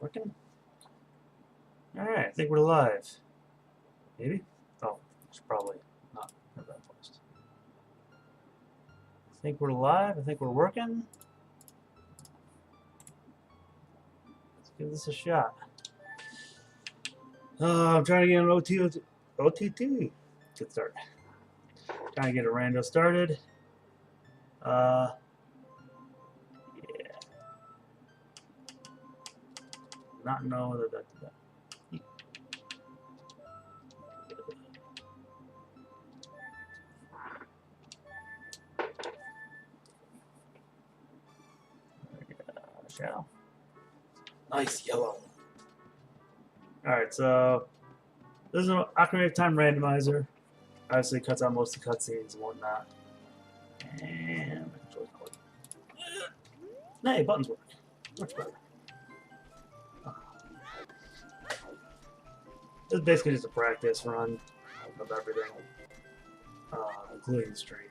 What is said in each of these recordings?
Working? Alright, I think we're live. Maybe? Oh, should probably not have that post. I think we're live. I think we're working. Let's give this a shot. I'm trying to get an OTT. Good start. Trying to get a Rando started. Yeah. Not know whether that. Shall. Nice yellow. Alright, so this is an Ocarina of Time randomizer. Obviously cuts out most of the cutscenes and whatnot. And my control's cord. Hey, buttons work. Much better. This is basically just a practice run of everything, including the stream.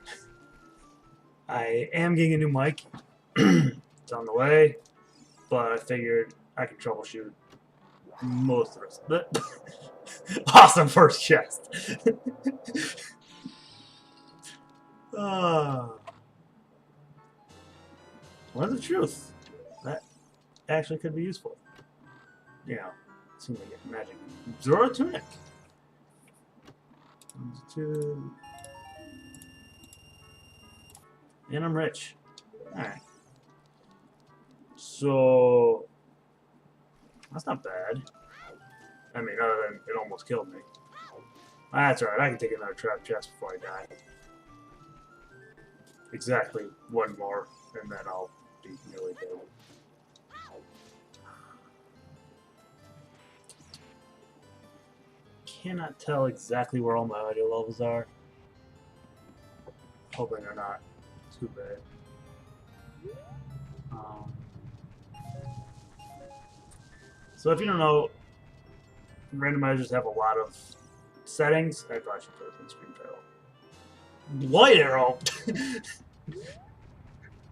I am getting a new mic. It's on the way, but I figured I could troubleshoot most of the rest of it. Awesome first chest. What's the truth? That actually could be useful. You know, seems like a magic. Zora tunic. 1, 2. And I'm rich. Alright. So that's not bad. I mean, other than it almost killed me. That's alright, I can take another trap chest before I die. Exactly one more, and then I'll be nearly dead. Cannot tell exactly where all my audio levels are. Hoping they're not too bad. So if you don't know, randomizers have a lot of settings. I probably should put it in the screen title. Light arrow!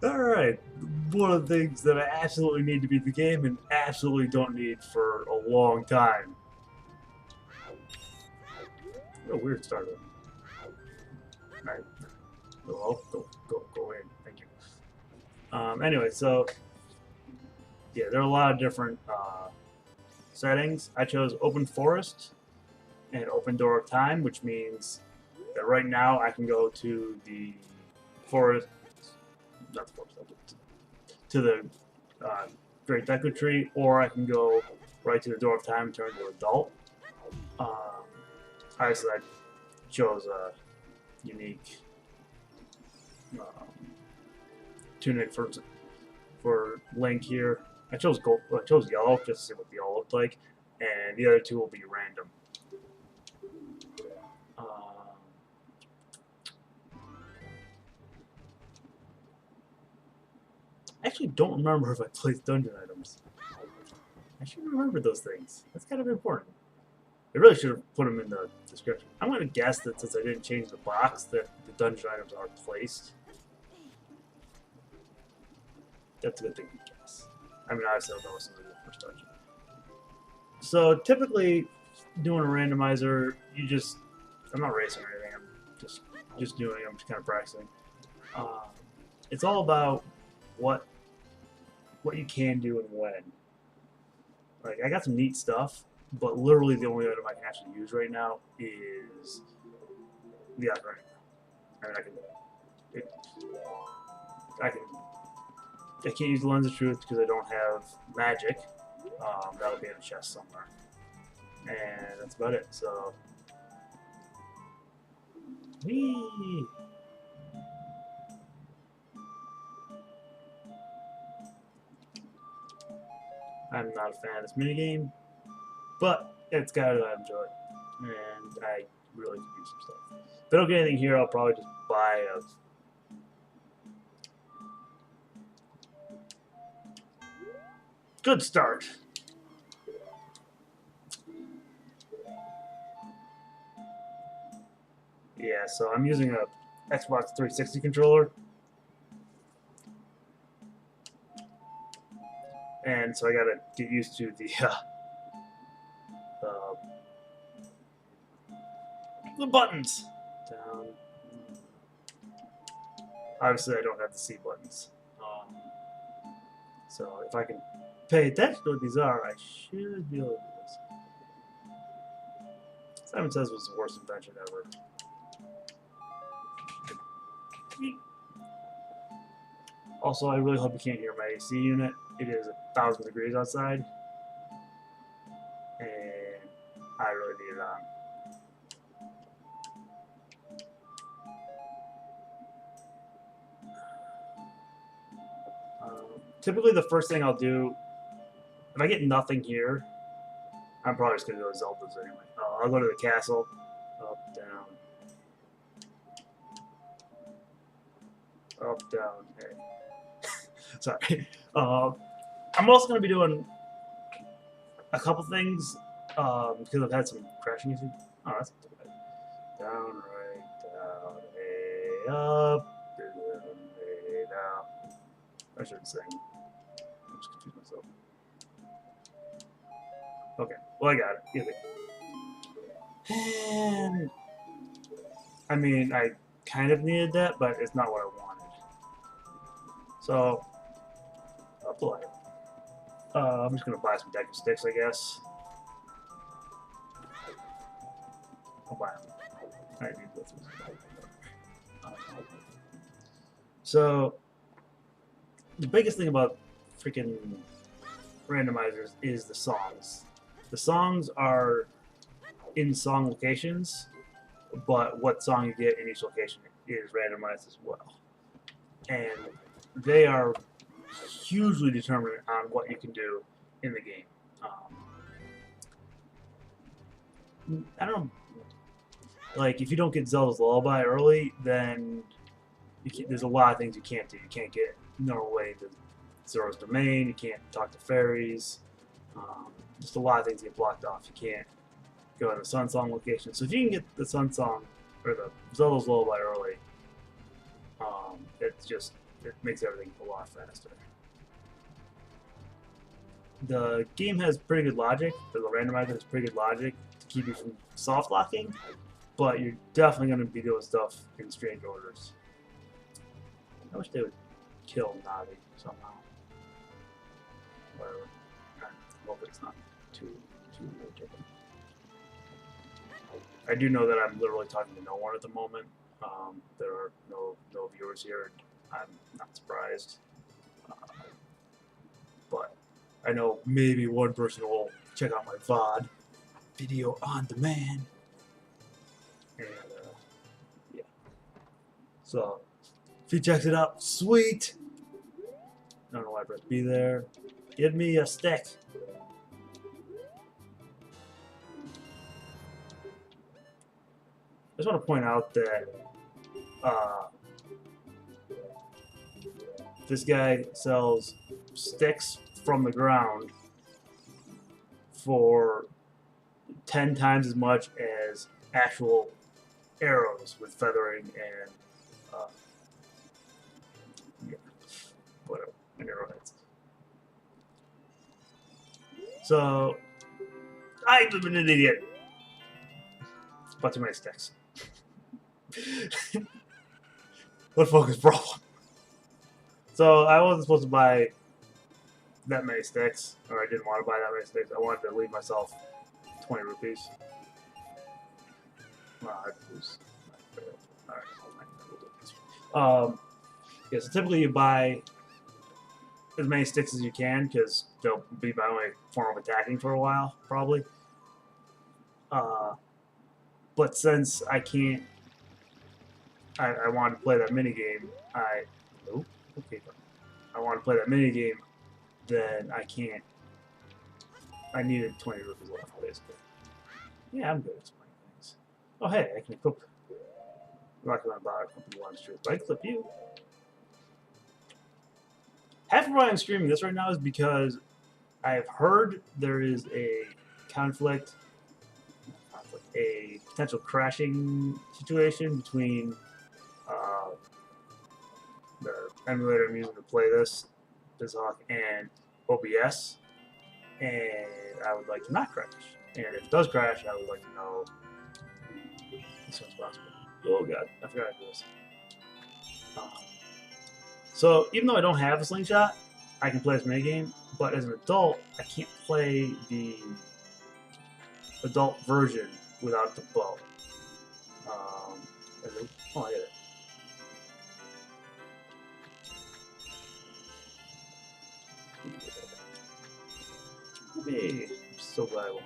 Alright, one of the things that I absolutely need to beat the game and absolutely don't need for a long time. What a weird start. Alright. Hello? Go in. Thank you. Anyway, so yeah, there are a lot of different settings. I chose Open Forest and Open Door of Time, which means that right now I can go to the forest, not the forest, to the Great Deku Tree, or I can go right to the Door of Time and turn into adult. Obviously, I chose a unique tunic for Link here. I chose gold. I chose yellow just to see what the yellow looked like, and the other two will be random. I actually don't remember if I placed dungeon items. I should remember those things. That's kind of important. I really should have put them in the description. I'm going to guess that since I didn't change the box, that the dungeon items are placed. That's a good thing to guess. I mean, obviously, I'll know this is the first dungeon. So, typically, doing a randomizer, I'm not racing or anything, I'm just doing it, I'm just kind of practicing. It's all about what you can do and when. Like, I got some neat stuff, but literally the only item I can actually use right now is the ocarina. I mean, I can't use the Lens of Truth because I don't have magic. That'll be in a chest somewhere. And that's about it, so. Whee! I'm not a fan of this minigame, but it's got it, I enjoy it. And I really could use some stuff. If I don't get anything here, I'll probably just buy a good start. Yeah, so I'm using a Xbox 360 controller. and so I gotta get used to the buttons. Down. Obviously, I don't have the C buttons. So if I can pay attention to what these are, I should be able to do this. Simon Says was the worst invention ever. Also, I really hope you can't hear my AC unit. It is 1,000 degrees outside, and I really need it on. Typically, the first thing I'll do, if I get nothing here, I'm probably just going to go to Zelda's anyway. I'll go to the castle, up, down, up, down, hey. Sorry. I'm also going to be doing a couple things because I've had some crashing issues. Oh, that's not too bad. Down, right, down, hey, up, down, hey, down. I shouldn't sing. I'm just confused myself. Okay, well, I got it. Get it. And I mean, I kind of needed that, but it's not what I wanted. So, I'll play. I'm just gonna buy some deck of sticks, I guess. I'll buy them. I need this. So, the biggest thing about freaking randomizers is the songs. The songs are in song locations, but what song you get in each location is randomized as well. And they are hugely determinant on what you can do in the game. I don't know, like if you don't get Zelda's Lullaby early, then there's a lot of things you can't do. You can't get Norway to Zora's Domain. You can't talk to fairies. Just a lot of things get blocked off. You can't go to the Sun Song location. So if you can get the Sun Song or the Zelda's Lullaby early, it makes everything a lot faster. The game has pretty good logic. The randomizer has pretty good logic to keep you from soft locking, but you're definitely going to be doing stuff in strange orders. I wish they would kill Navi somehow. Whatever. Hopefully it's not too ridiculous. I do know that I'm literally talking to no one at the moment. There are no viewers here. I'm not surprised. But I know maybe one person will check out my VOD, video on demand. And yeah. So if he checks it out, sweet. I don't know why I pressed B there. Give me a stick. I just want to point out that this guy sells sticks from the ground for 10 times as much as actual arrows with feathering and yeah, whatever, and arrowheads. So I'm an idiot. But too many sticks. What focus problem? So I wasn't supposed to buy that many sticks, or I didn't want to buy that many sticks. I wanted to leave myself 20 rupees. Well, I'd lose. Alright, yeah, so typically you buy as many sticks as you can, because they'll be my only form of attacking for a while, probably. But since I can't, I wanted to play that minigame, I want to play that minigame, then I can't. I needed 20 rupees left, basically. Yeah, I'm good at explaining things. Oh, hey, I can equip. I'm not going to buy a couple of truth, but I clip you. Half of why I'm streaming this right now is because I've heard there is a a potential crashing situation between the emulator I'm using to play this Hawk and OBS, and I would like to not crash. And if it does crash, I would like to know as soon as possible. Oh god, I forgot to do this. So even though I don't have a slingshot, I can play this minigame. But as an adult, I can't play the adult version without the bow. Oh, I get it. Hey, I'm so glad I won.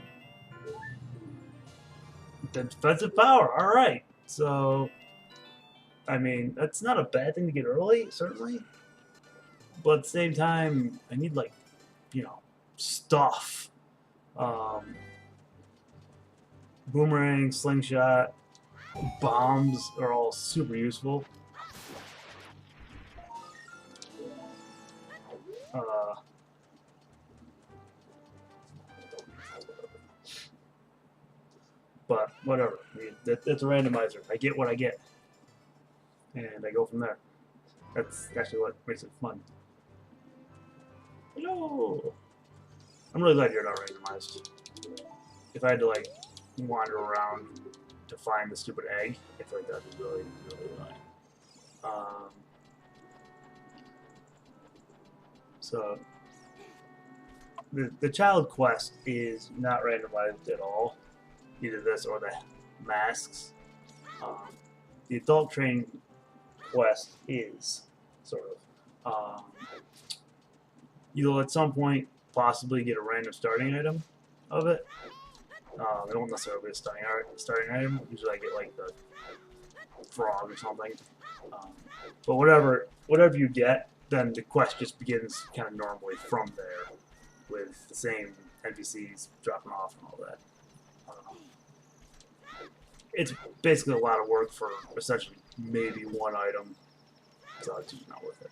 Defensive power. All right. So, I mean, that's not a bad thing to get early, certainly. But at the same time, I need like, stuff. Boomerang, slingshot, bombs are all super useful. But whatever. I mean, it's a randomizer. I get what I get, and I go from there. That's actually what makes it fun. Hello. I'm really glad you're not randomized. If I had to like wander around to find the stupid egg, I feel like that'd be really, really annoying. So the child quest is not randomized at all. Either this or the masks. The adult training quest is sort of. You'll at some point possibly get a random starting item of it. I don't necessarily get a starting item. Usually I get like the frog or something. But whatever you get, then the quest just begins kind of normally from there, with the same NPCs dropping off and all that. It's basically a lot of work for essentially maybe one item, so it's just not worth it.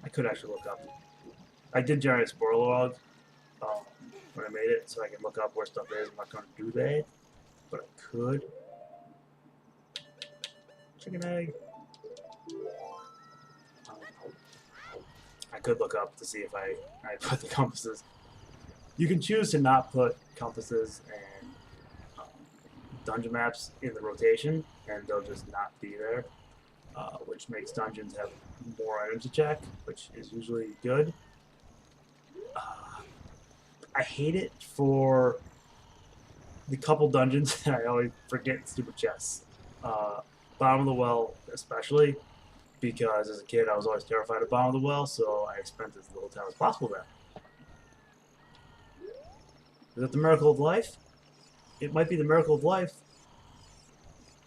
I could actually look up. I did generate a spoiler log when I made it, so I can look up where stuff is. I'm not going to do that, but I could. Chicken egg. I could look up to see if I put the compasses. You can choose to not put compasses and dungeon maps in the rotation, and they'll just not be there, which makes dungeons have more items to check, which is usually good. I hate it for the couple dungeons that I always forget stupid chests. Bottom of the well, especially, because as a kid I was always terrified of bottom of the well, so I spent as little time as possible there. Is it the miracle of life? It might be the miracle of life.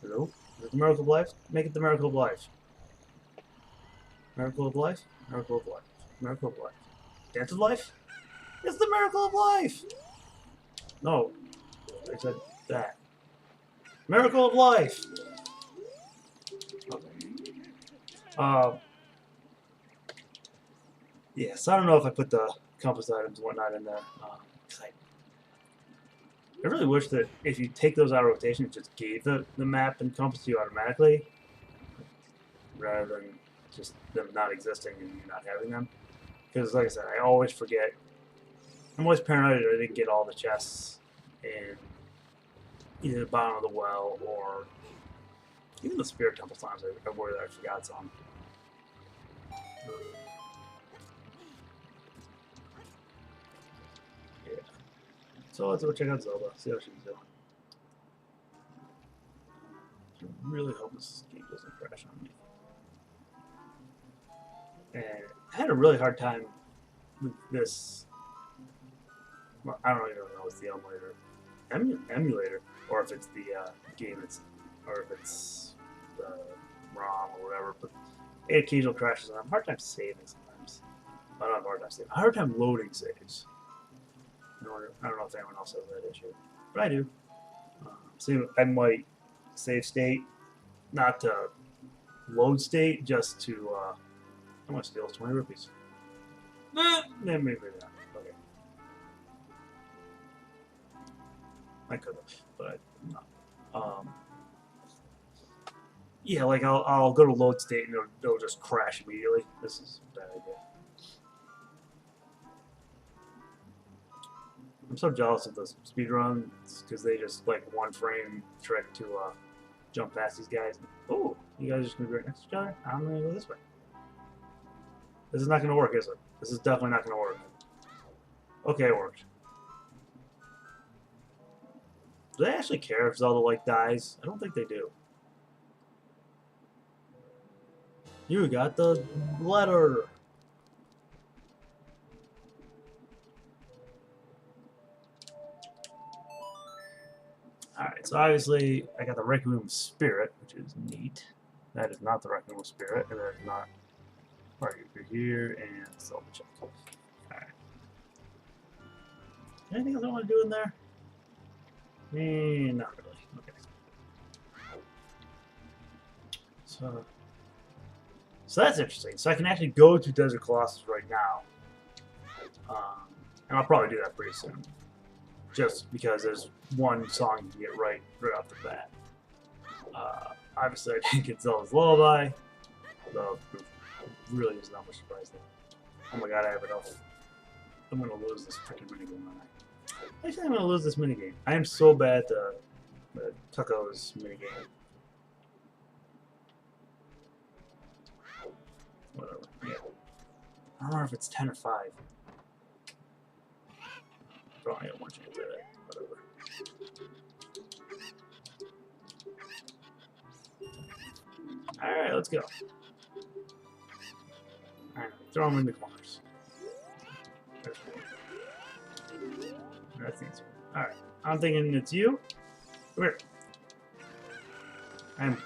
Hello? Is it the miracle of life? Make it the miracle of life. Miracle of life? Miracle of life. Miracle of life. Dance of life? It's the miracle of life! No. I said that. Miracle of life! Okay. Yes, I don't know if I put the compass items and whatnot in there. I really wish that if you take those out of rotation, it just gave the map and compass to you automatically, rather than just them not existing and you not having them. Because, like I said, I always forget. I'm always paranoid that I didn't get all the chests in either the bottom of the well or even the spirit temple times. I worry that I forgot some. Yeah. So let's go check out Zelda, see how she's doing. I really hope this game doesn't crash on me. And I had a really hard time with this. Well, I don't even know if it's the emulator, or if it's the game, or if it's the ROM or whatever. But it occasional crashes, and I have a hard time saving sometimes. I don't have a hard time saving. I have a hard time loading saves. I don't know if anyone else has that issue, but I do. So I might save state, not to load state, just to. I'm gonna steal 20 rupees. Nah, maybe not. Okay. I could have, but I'm not. Yeah, like I'll go to load state and it'll just crash immediately. This is a bad idea. I'm so jealous of the speedruns because they just like one frame trick to jump past these guys. Oh, you guys are just gonna be right next to each other? I'm gonna go this way. This is not gonna work, is it? This is definitely not gonna work. Okay, it worked. Do they actually care if Zelda like dies? I don't think they do. You got the letter. Alright, so obviously I got the Requiem Spirit, which is neat. That is not the Requiem Spirit, and that is not part of here, and Zelda check. Alright. Anything else I want to do in there? Not really. Okay. So that's interesting. So I can actually go to Desert Colossus right now. And I'll probably do that pretty soon. Just because there's one song you can get right off the bat. Obviously, I didn't get Zelda's Lullaby. Though, really is not much surprise there. Oh my god, I have enough. I'm going to lose this freaking minigame, aren't I? Actually, I'm going to lose this minigame. I am so bad at the Tucko's minigame. Whatever. Yeah. I don't know if it's 10 or 5. Probably got one chance at it. Whatever. Alright, let's go. Alright, throw them in the corners. That's easy. Alright, I'm thinking it's you. Come here. I'm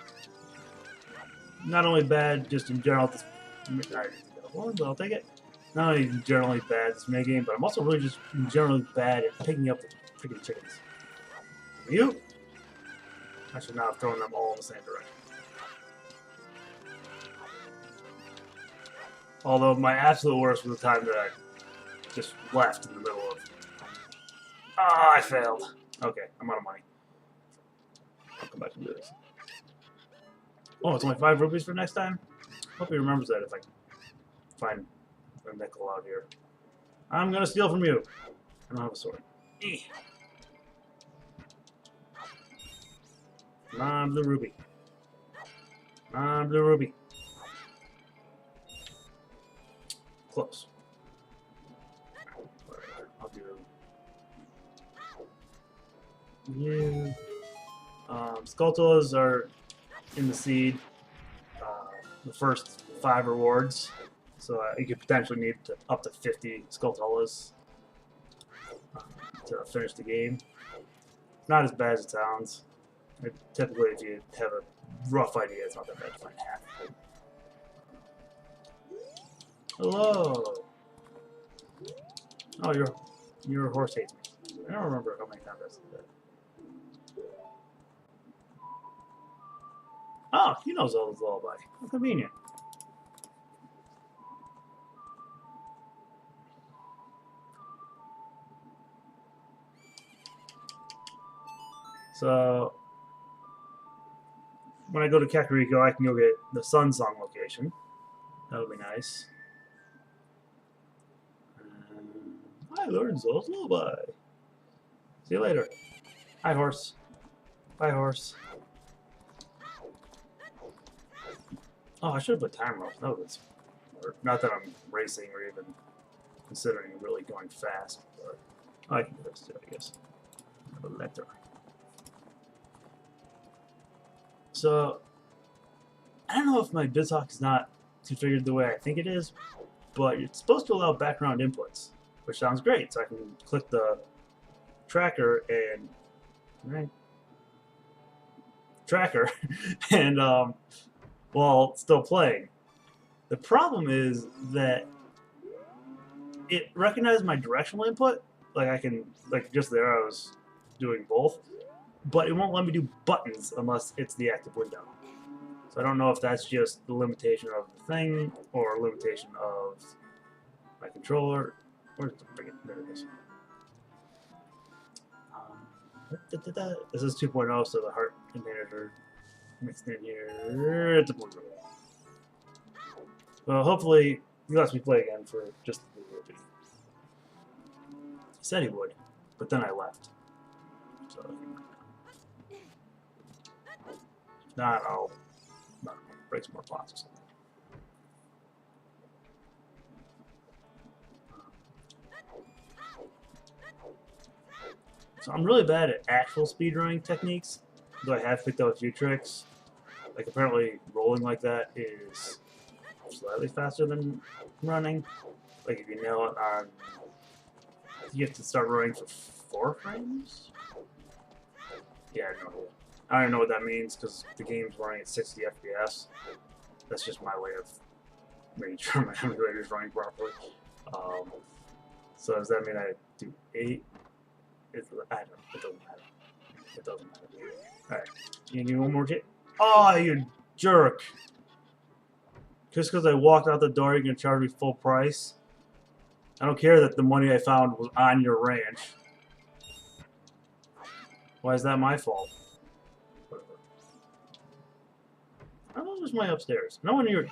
not only bad just in general at this. But I'll take it. Not only generally bad at this minigame, but I'm also really just generally bad at picking up the freaking chickens. You? I should not have thrown them all in the same direction. Although my absolute worst was the time that I just left in the middle of. Ah, I failed. Okay, I'm out of money. I'll come back and do this. Oh, it's only 5 rupees for next time? Hope he remembers that if I find a nickel out here. I'm gonna steal from you. I don't have a sword. Come on, blue ruby. Come on, blue ruby. Close. Whatever. I'll do you. Skulltulas are in the seed. The first 5 rewards. So you could potentially need up to 50 Skulltulas to finish the game. Not as bad as it sounds. Typically, if you have a rough idea, it's not that bad to find half. Hello. Oh, your horse hates me. I don't remember how many times I said that. Oh, he knows Zelda's Lullaby. How convenient. So, when I go to Kakariko, I can go get the Sun Song location. That'll be nice. I learned Zelda's Lullaby. See you later. Hi, horse. Bye, horse. Oh, I should have put timer off. That was smart. Not that I'm racing or even considering really going fast, but I can do this too, I guess. A letter. So, I don't know if my BizHawk is not configured the way I think it is, but it's supposed to allow background inputs, which sounds great. So I can click the tracker and while still playing. The problem is that it recognized my directional input. Like I can, like just there I was doing both, but it won't let me do buttons unless it's the active window. So I don't know if that's just the limitation of the thing or a limitation of my controller. Where's the friggin'? There it is. This is 2.0, so the heart containers are Mixed in here. It's a blue. Well, hopefully he lets me play again for just the blue. He said he would, but then I left. So if not, I'll break some more pots or something. So I'm really bad at actual speedrunning techniques, though I have picked up a few tricks. Like apparently rolling like that is slightly faster than running. Like if you nail it on, you have to start running for 4 frames? Yeah, I don't know what that means because the game's running at 60 FPS. That's just my way of making sure my emulator is running properly. So does that mean I do 8? I don't know. It doesn't matter. It doesn't matter. Alright. You need one more kit? Oh, you jerk! Just because I walked out the door, you're going to charge me full price? I don't care that the money I found was on your ranch. Why is that my fault? Whatever. Oh, there's money upstairs. No, when you're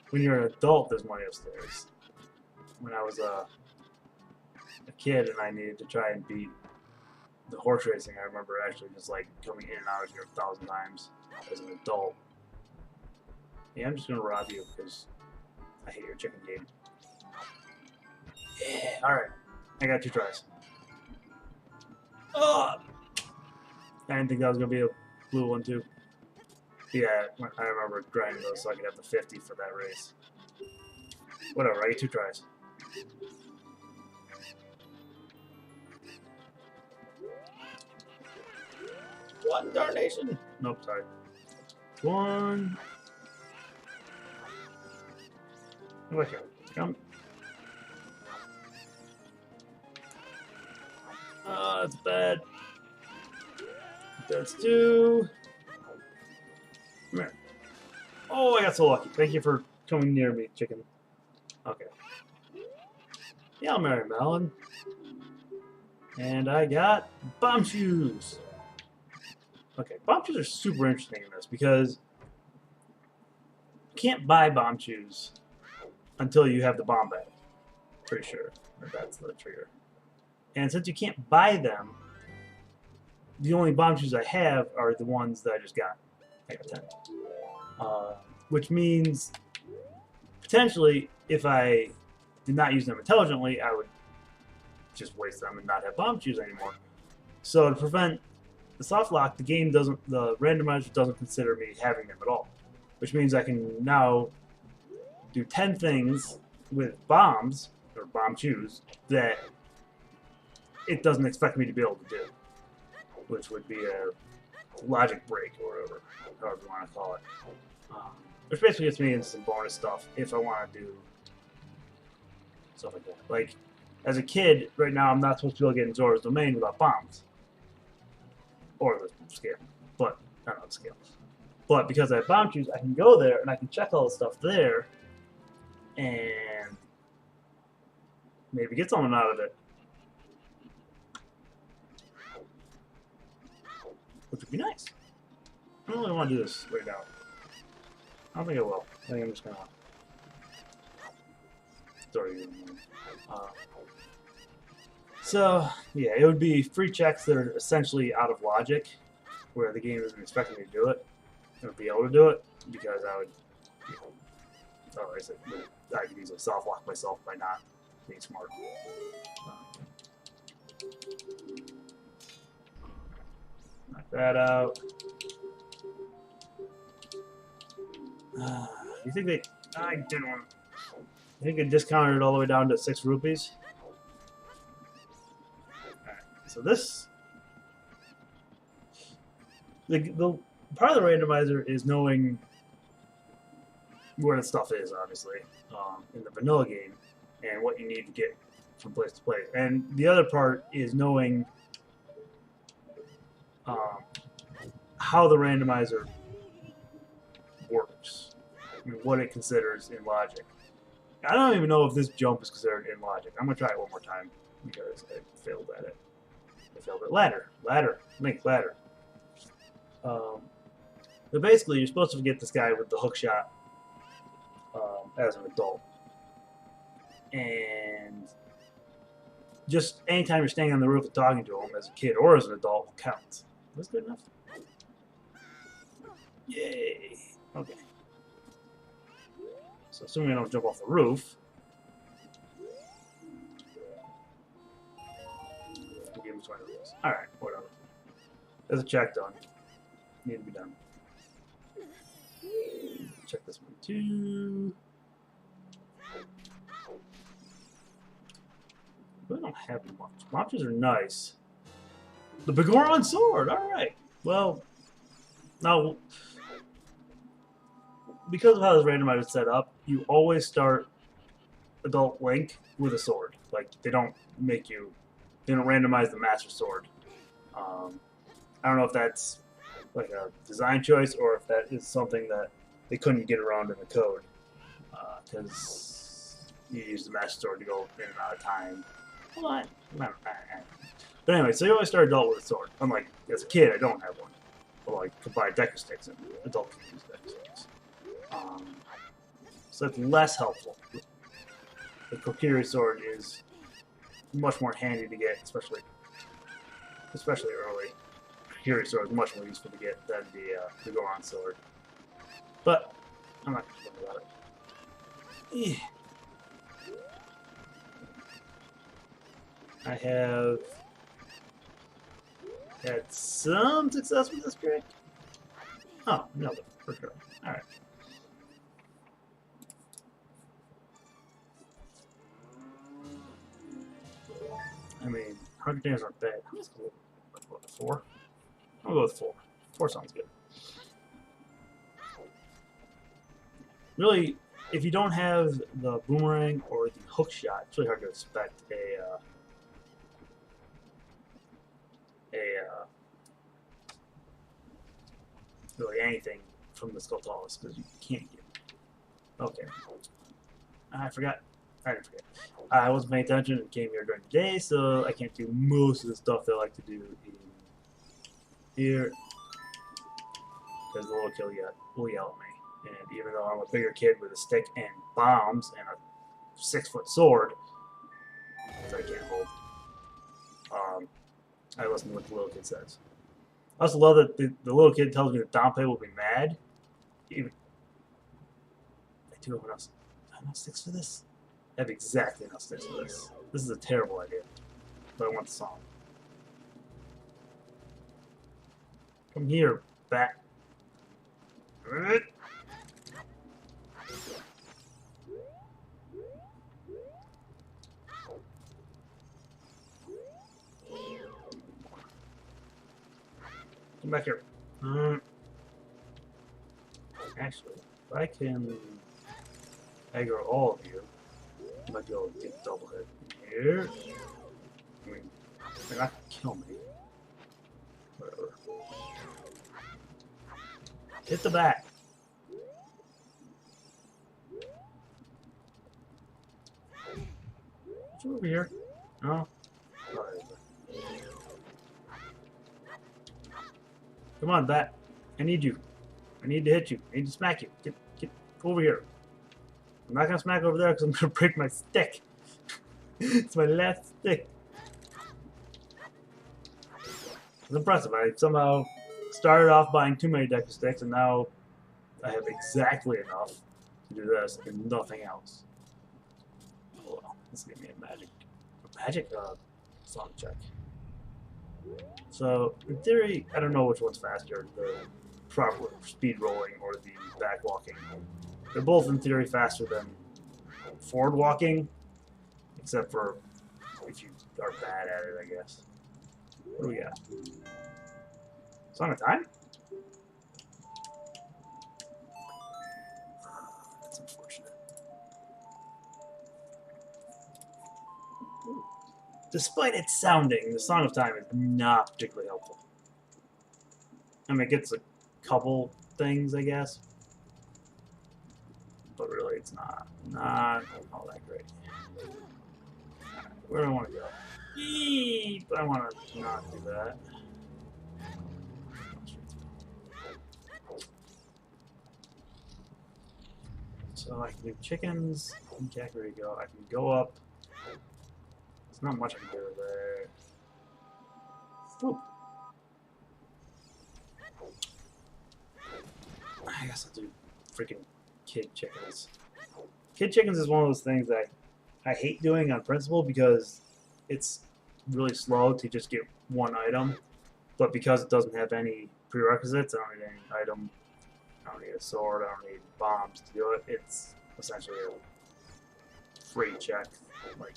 when you're an adult, there's money upstairs. When I was a kid and I needed to try and beat the horse racing, I remember actually just like coming in and out of here 1,000 times as an adult. Yeah, I'm just gonna rob you because I hate your chicken game. Yeah, alright. I got 2 tries. Oh! I didn't think that was gonna be a blue one too. Yeah, I remember grinding those so I could have the 50 for that race. Whatever, I get 2 tries. What darnation? Nope, sorry. 1. Okay, come. That's bad. That's 2. Come here. Oh, I got so lucky. Thank you for coming near me, chicken. Okay. Yeah, I'll marry Melon. And I got bomb shoes. Okay, bomb shoes are super interesting in this because you can't buy bomb shoes until you have the bomb bag. Pretty sure that's the trigger. And since you can't buy them, the only bomb shoes I have are the ones that I just got. I got 10. Which means potentially, if I did not use them intelligently, I would just waste them and not have bomb shoes anymore. So to prevent the soft lock, the randomizer doesn't consider me having them at all. Which means I can now do 10 things with bombs, or bomb shoes, that it doesn't expect me to be able to do. Which would be a logic break, or whatever, however you want to call it. Which basically gets me into some bonus stuff if I want to do stuff like that. Like, as a kid, right now I'm not supposed to be able to get in Zora's Domain without bombs. Or the scale. But, I don't know the scale. But because I have bomb shoes, I can go there and I can check all the stuff there and maybe get something out of it. Which would be nice. I don't really want to do this right now. I don't think I will. I think I'm just gonna. Sorry. So, yeah, it would be free checks that are essentially out of logic, where the game isn't expecting me to do it. I would be able to do it because I would. Otherwise, I could easily soft-lock myself by not being smart. Knock that out. You think they... I didn't want... I think it discounted it all the way down to 6 rupees. Alright, so this... The part of the randomizer is knowing where the stuff is, obviously, in the vanilla game, and what you need to get from place to place. And the other part is knowing how the randomizer works, I mean, what it considers in logic. I don't even know if this jump is considered in logic. I'm going to try it one more time because I failed at it. I failed at ladder. Ladder. Link, ladder. But basically, you're supposed to get this guy with the hook shot as an adult, and just anytime you're standing on the roof and talking to him as a kid or as an adult counts. That's good enough. Yay! Okay. So assuming I don't jump off the roof. Alright, whatever. There's a check done. Need to be done. Check this one too. We don't have much. Launchers are nice. The Bigoron sword! Alright. Well, now, because of how this randomizer is set up, you always start adult Link with a sword. Like, they don't randomize the Master Sword. I don't know if that's like a design choice or if that is something that they couldn't get around in the code. Because you use the Master Sword to go in and out of time. What? But anyway, so you always start adult with a sword. Unlike, as a kid, I don't have one. Well, I could buy Decker Sticks and adult can use Decker Sticks. So it's less helpful. The Kokiri sword is much more handy to get, especially early. Kokiri sword is much more useful to get than the Goron sword. But I'm not going to talk about it. I have had some success with this trick. Oh, nailed it, for sure. Alright. I mean, 100 days aren't bad. I'm just going to go with 4. I'll go with 4. 4 sounds good. Really, if you don't have the boomerang or the hook shot, it's really hard to expect really anything from the Skulltulus, because you can't get it. Okay. I forgot. I didn't forget. I wasn't paying attention and came here during the day, so I can't do most of the stuff that I like to do in here. Because the little kid will yell at me. And even though I'm a bigger kid with a stick and bombs and a 6-foot sword, which I can't hold, I listen to what the little kid says. I also love that the little kid tells me that Dompe will be mad. Even I do have enough sticks for this. I have exactly enough sticks for this. This is a terrible idea, but I want the song. Come here, bat. Come back here. Actually, if I can aggro all of you, I might be able to get double hit here. I mean, they're not gonna kill me. Whatever. Hit the back. Is you over here? No? Come on, bat. I need you. I need to hit you. I need to smack you. Get over here. I'm not gonna smack over there because I'm gonna break my stick. It's my last stick. It's impressive. I somehow started off buying too many Decker Sticks, and now I have exactly enough to do this and nothing else. Oh, well, this is gonna be a magic song check. So, in theory, I don't know which one's faster, the proper speed rolling or the back walking. They're both, in theory, faster than forward walking, except for if you are bad at it, I guess. What do we got? Song of Time? That's unfortunate. Despite its sounding, the Song of Time is not particularly helpful. I mean, it gets a couple things, I guess. But really, it's not all that great. Right, where do I want to go? Eee, but I want to not do that. So I can do chickens. Okay, here we go. I can go up. There's not much I can do there. Whoop. I guess I'll do freaking kid chickens. Kid chickens is one of those things that I hate doing on principle because it's really slow to just get one item. But because it doesn't have any prerequisites, I don't need any item. I don't need a sword. I don't need bombs to do it. It's essentially a free check. Like,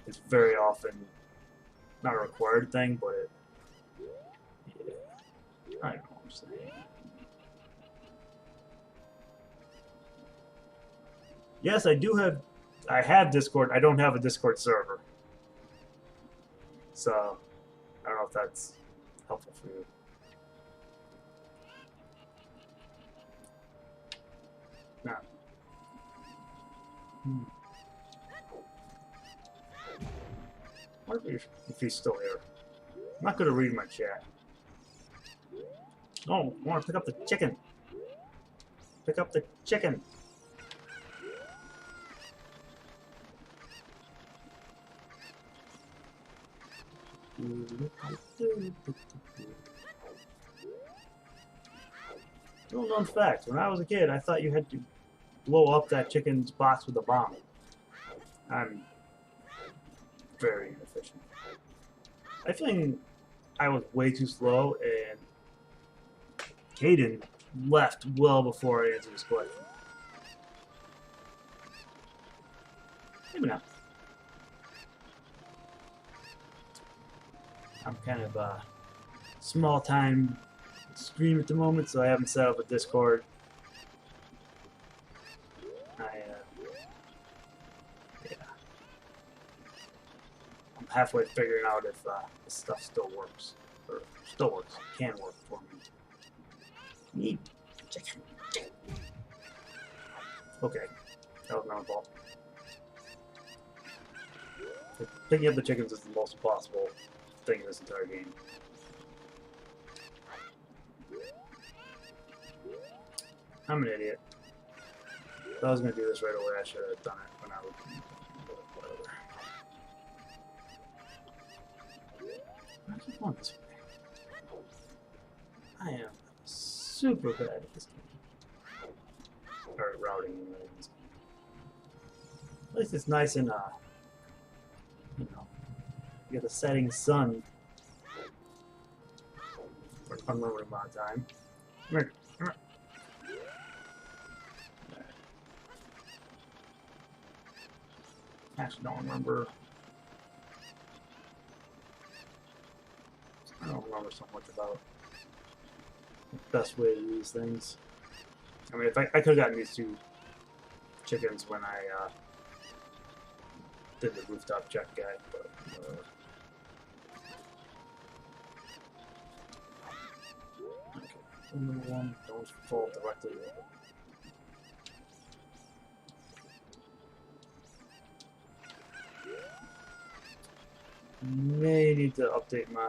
it's very often not a required thing, but it. Yeah, I don't know what I'm saying. Yes, I do have. I have Discord. I don't have a Discord server. So, I don't know if that's helpful for you. No. I wonder if he's still here. I'm not going to read my chat. Oh, I want to pick up the chicken. Pick up the chicken. Little known fact, when I was a kid, I thought you had to blow up that chicken's box with a bomb. I'm very inefficient. I think I was way too slow, and Caden left well before I answered his question. Maybe not. I'm kind of a small-time stream at the moment, so I haven't set up a Discord. Yeah. I'm halfway figuring out if this stuff still works. Or still works. Can work for me. Need chicken. Okay. That was my fault. Picking up the chickens is the most impossible thing in this entire game. I'm an idiot. If I was going to do this right away, I should have done it when I was... Whatever. I keep going this way. I am super bad at this game. Or routing in this game. At least it's nice and, you know, you get the setting sun for an unlimited amount of time. Come here. Come here. Actually, don't remember. I don't remember so much about the best way to do these things. I mean, if I could have gotten these two chickens when I did the rooftop check guy, but okay. Number one, don't fall directly. May need to update my.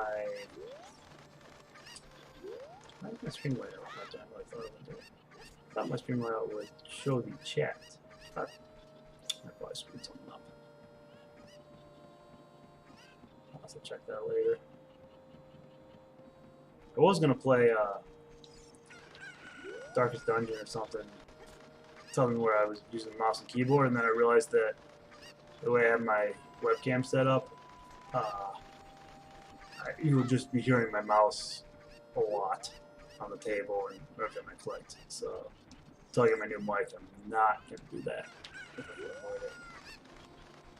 Why is my screen layout not doing what I thought it would do? I thought my screen layout would show the chat. I probably screwed something up. I'll have to check that later. I was gonna play Darkest Dungeon or something where I was using mouse and keyboard, and then I realized that the way I have my webcam set up, you would just be hearing my mouse a lot on the table and every time I clicked. So until I get my new mic, I'm not going to do that if I can avoid it,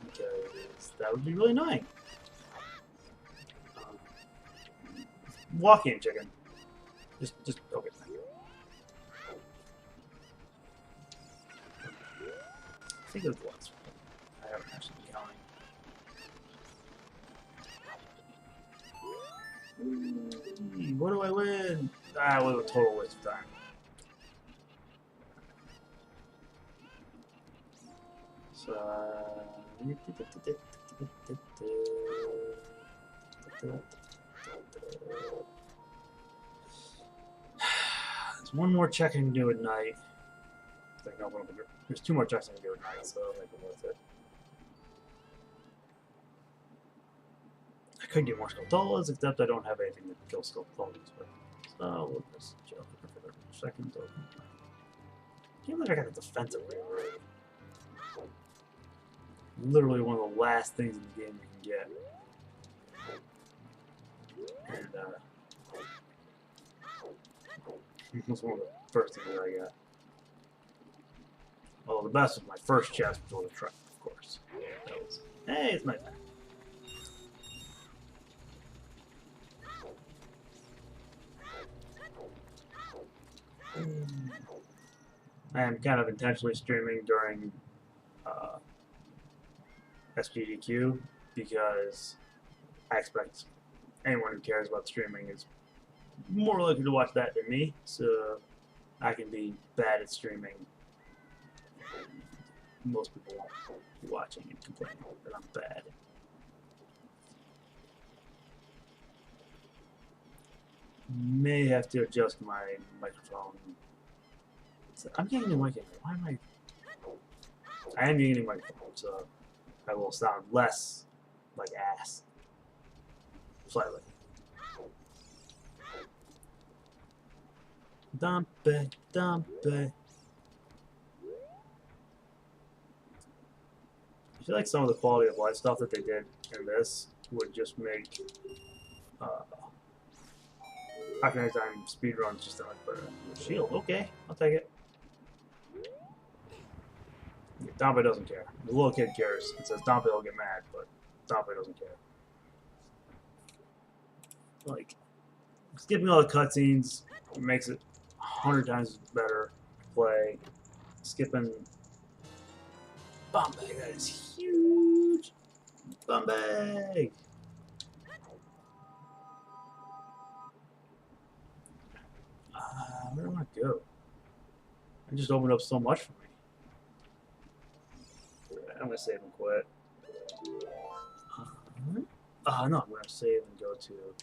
because that would be really annoying. Walk in, chicken. Just okay. I think it was once. I haven't actually been counting. What do I win? Ah, it was a total waste of time. So, there's one more check I can do at night. Like, no, there's too much icing to do at night, so it'll make it worth it. I could get more Skultolas, except I don't have anything to kill Skultolas with. So we'll just chill for a second. I can't believe I got a defensive reroll. Literally one of the last things in the game you can get. And it was one of the first things that I got. Well, the best was my first chest, which was a truck, of course. That was, hey, it's nice. I am kind of intentionally streaming during SGDQ because I expect anyone who cares about streaming is more likely to watch that than me, so I can be bad at streaming. Most people won't be watching and complaining that I'm bad. May have to adjust my microphone. So I'm getting a microphone. Why am I am getting a microphone, so I will sound less like ass. Slightly. Dumpe, dumpe. I feel like some of the quality of life stuff that they did in this would just make Ocarina of Time speedruns just like better. Shield, okay, I'll take it. Yeah, Dompe doesn't care. The little kid cares. It says Dompe will get mad, but Dompe doesn't care. Like, skipping all the cutscenes makes it 100 times better to play. Skipping Bombay, that is huge. Bombay. Where do I want to go? I just opened up so much for me. I'm gonna save and quit. No, I'm gonna save and go to.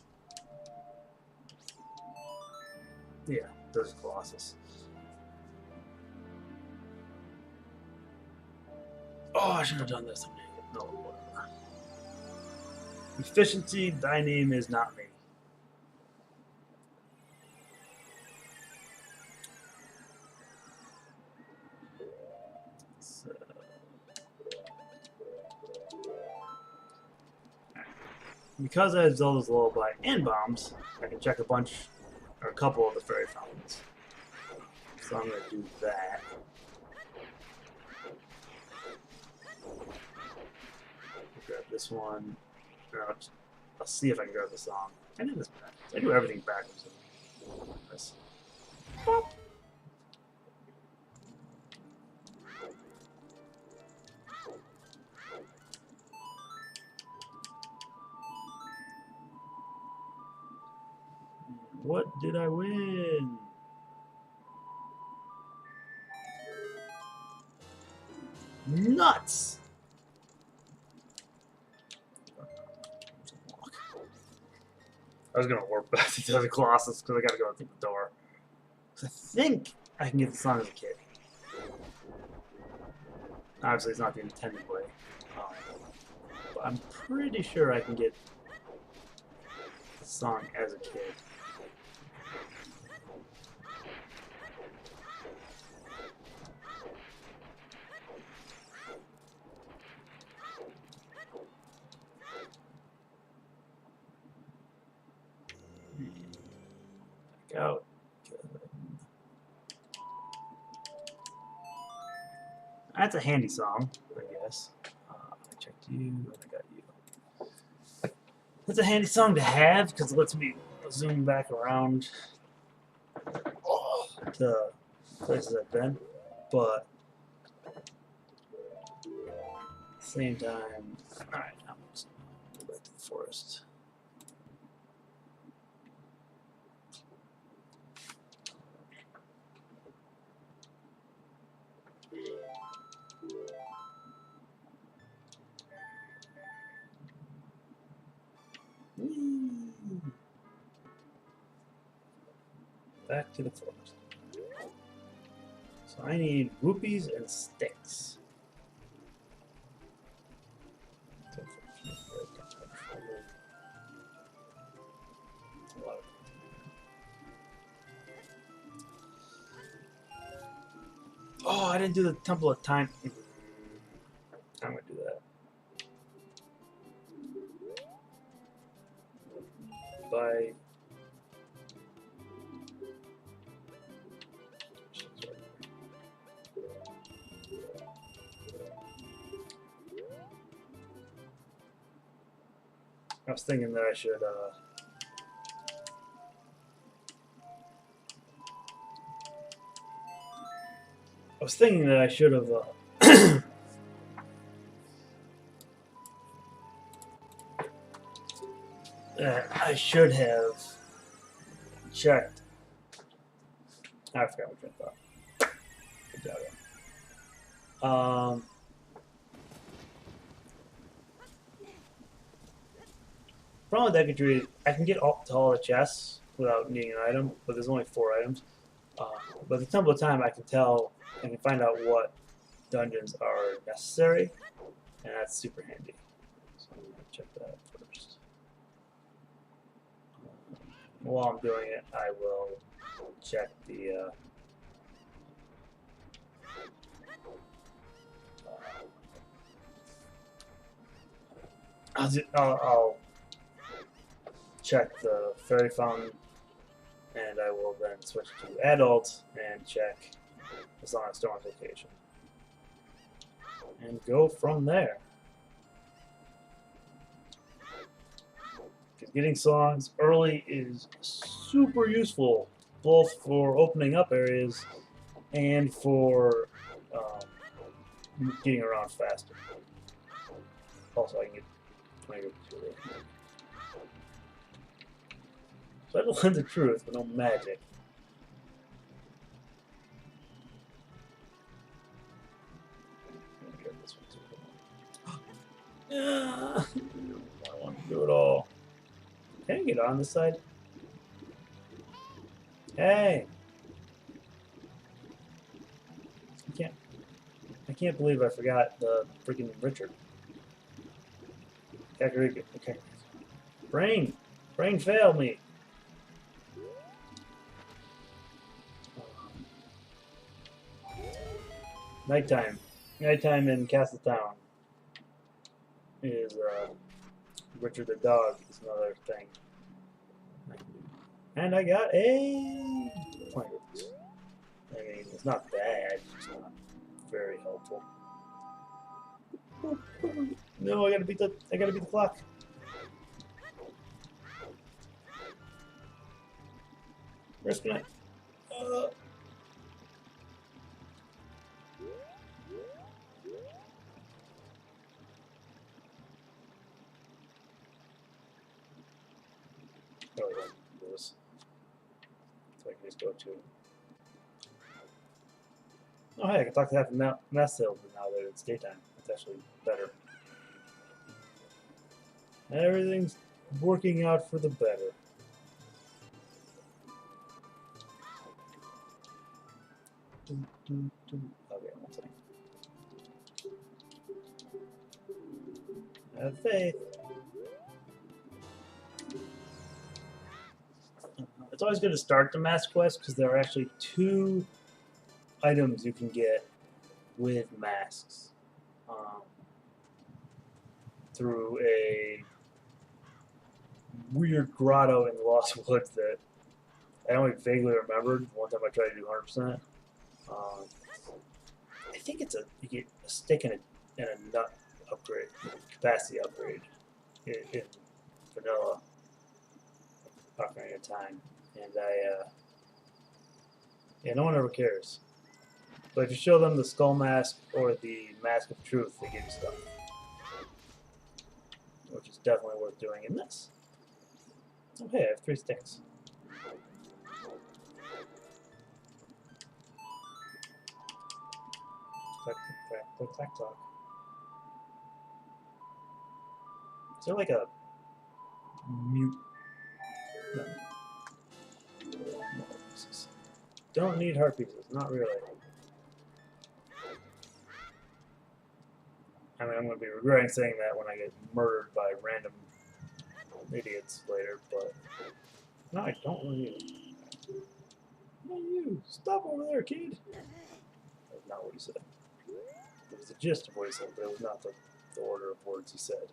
Yeah, there's Colossus. Oh, I should have done this. No, whatever. Efficiency, thy name is not me. So, because I have Zelda's Lullaby and bombs, I can check a couple of the fairy fountains. So I'm gonna do that. Grab this one. I'll see if I can grab the song. I do this backwards. I do everything backwards. This. What did I win? Nuts! I was gonna warp back to the Colossus because I gotta go through the door. I think I can get the song as a kid. Obviously, it's not the intended way. But I'm pretty sure I can get the song as a kid. Back out. That's a handy song, I guess. I checked you, and I got you. That's a handy song to have because it lets me zoom back around the places I've been, but at the same time, alright, I'm just going to go back to the forest. Back to the forest. So I need rupees and sticks. Oh, I didn't do the Temple of Time. I'm gonna do that. By I was thinking that I should have I should have checked. I forgot what I thought. Good job. Problem with Decatry, I can get to all the chests without needing an item, but there's only 4 items. But the Temple of Time, I can find out what dungeons are necessary, and that's super handy. So I'm going to check that first. While I'm doing it, I will check the I'll check the fairy fountain, and I will then switch to adult and check the Sonic Storm location, and go from there. Because getting songs early is super useful, both for opening up areas and for getting around faster. Also, I can get 20 rupees for it. So I have to learn the truth, but no magic. This one too. I don't want to do it all. Can I get on this side? Hey! I can't believe I forgot the freaking Richard. Okay. Brain failed me. Nighttime in Castletown is Richard the dog is another thing. And I got a point. I mean, it's not bad. It's not very helpful. No, I gotta beat the clock. Where's can I? Oh, this. So I can just go to. Oh, hey, I can talk to half the mass salesman now that it's daytime. It's actually better. Everything's working out for the better. Okay, one second. Have faith. It's always good to start the mask quest because there are actually 2 items you can get with masks through a weird grotto in the Lost Woods that I only vaguely remembered. One time I tried to do 100%. I think you get a stick and a nut upgrade, capacity upgrade in vanilla Ocarina of Time, and yeah, no one ever cares. But if you show them the skull mask or the mask of truth, they give you stuff, which is definitely worth doing in this. Oh hey, I have 3 sticks. Click, clack, clock. Is there like a mute? No. Don't need heart pieces, not really. I mean, I'm going to be regretting saying that when I get murdered by random idiots later, but no, I don't really. Hey, you! Stop over there, kid! That's not what he said. It was the gist of what he said, but it was not the order of words he said.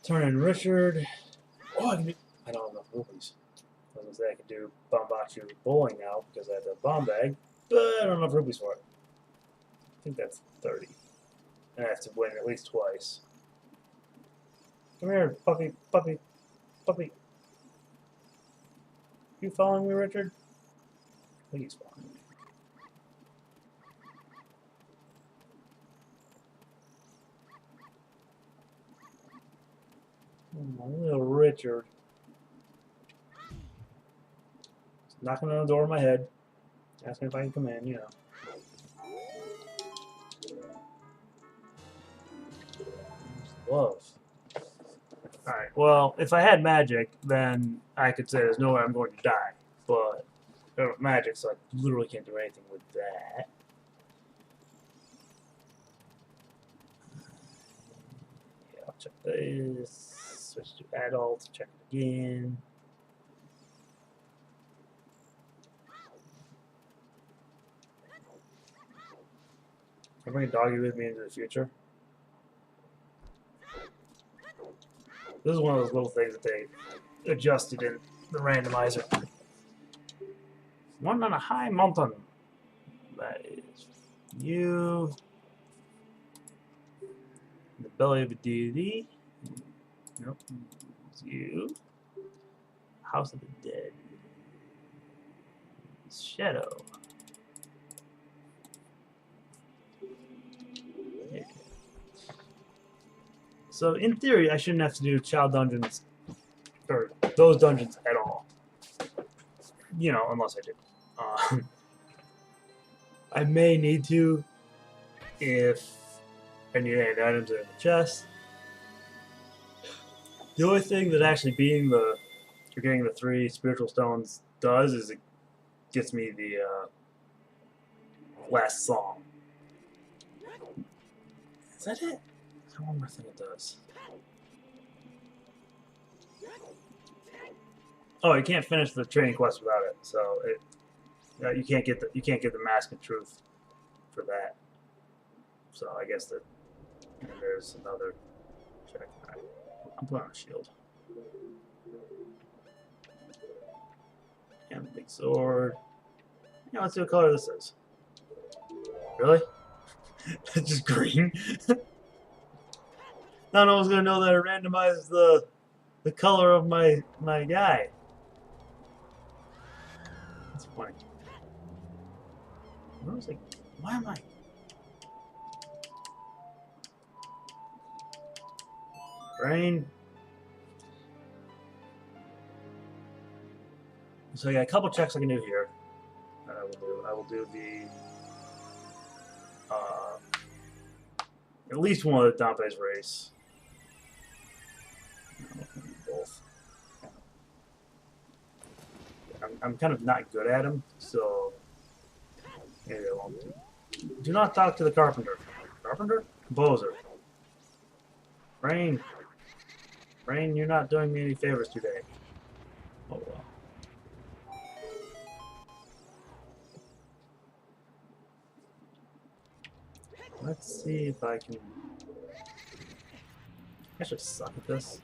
Turn in Richard. Oh, I don't have enough rupees. I was going to say I could do Bombachu bowling now because I have the bomb bag, but I don't have enough rupees for it. I think that's 30. And I have to win at least twice. Come here, puppy, puppy, puppy. You following me, Richard? I think he's following me. Oh, my little Richard. He's knocking on the door of my head. Asking if I can come in, you know. Love. Alright, well, if I had magic, then I could say there's no way I'm going to die. But I don't have magic, so I literally can't do anything with that. Yeah, I'll check this. Switch to adult, check it again. Can I bring a doggy with me into the future? This is one of those little things that they adjusted in the randomizer. One on a high mountain. That is you. The belly of a deity. Nope. It's you. House of the Dead. Shadow. Yeah. So in theory, I shouldn't have to do child dungeons or those dungeons at all. You know, unless I do. I may need to if I need any items in the chest. The only thing that actually beating or getting the 3 spiritual stones does is it gets me the last song. Is that it? There's one more thing it does. Oh, you can't finish the training quest without it. So you can't get the mask of truth for that. So I guess that there's another check. Right. I'm putting on a shield. And a big sword. Yeah, let's see what color this is. Really? It's just green. Not no one's gonna know that I randomized the color of my guy. That's funny. I was like, why am I? Rain. So I got a couple checks I can do here. That I will do. I will do the at least one of the Dante's race. Both. I'm kind of not good at them, so maybe I won't do. Do not talk to the carpenter. Carpenter? Composer. Rain. Rain, you're not doing me any favors today. Oh well. Let's see if I can. I should suck at this.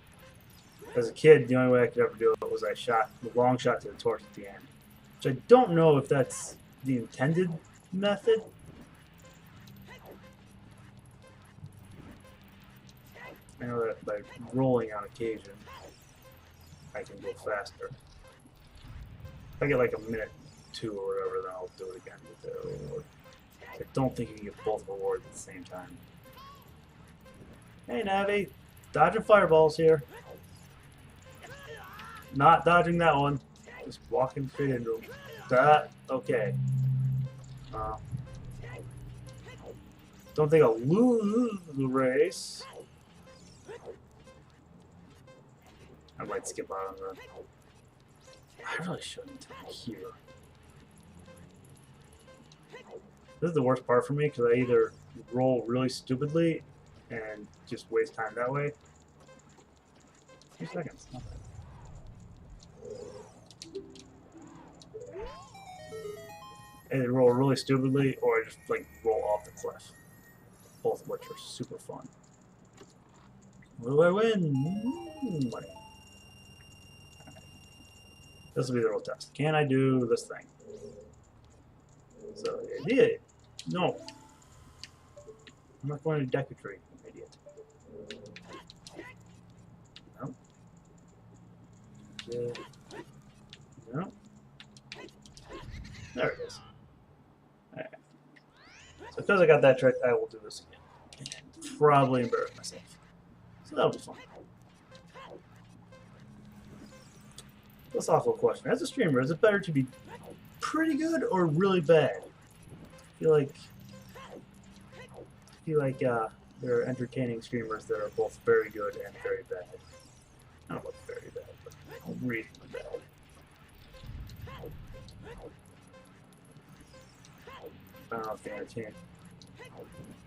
As a kid, the only way I could ever do it was I shot the long shot to the torch at the end. Which I don't know if that's the intended method. I know that by rolling on occasion, I can go faster. If I get like a minute 2 or whatever, then I'll do it again with the reward. I don't think you can get both rewards at the same time. Hey Navi, dodging fireballs here. Not dodging that one. Just walking straight into them. That okay. Don't think I'll lose the race. I might skip out on the. I really shouldn't here. This is the worst part for me because I either roll really stupidly and just waste time that way. 2 seconds. Not bad. Either roll really stupidly or I just like roll off the cliff. Both of which are super fun. What do I win? Money. This will be the real test. Can I do this thing? So I did. No. I'm not going to deck a tree, idiot. No. No. There it is. Alright. So because I got that trick, I will do this again. And probably embarrass myself. So that'll be fun. Let's off a question. As a streamer, is it better to be pretty good or really bad? I feel like there are entertaining streamers that are both very good and very bad. I don't know what's very bad, but really bad. I don't know if they're entertaining.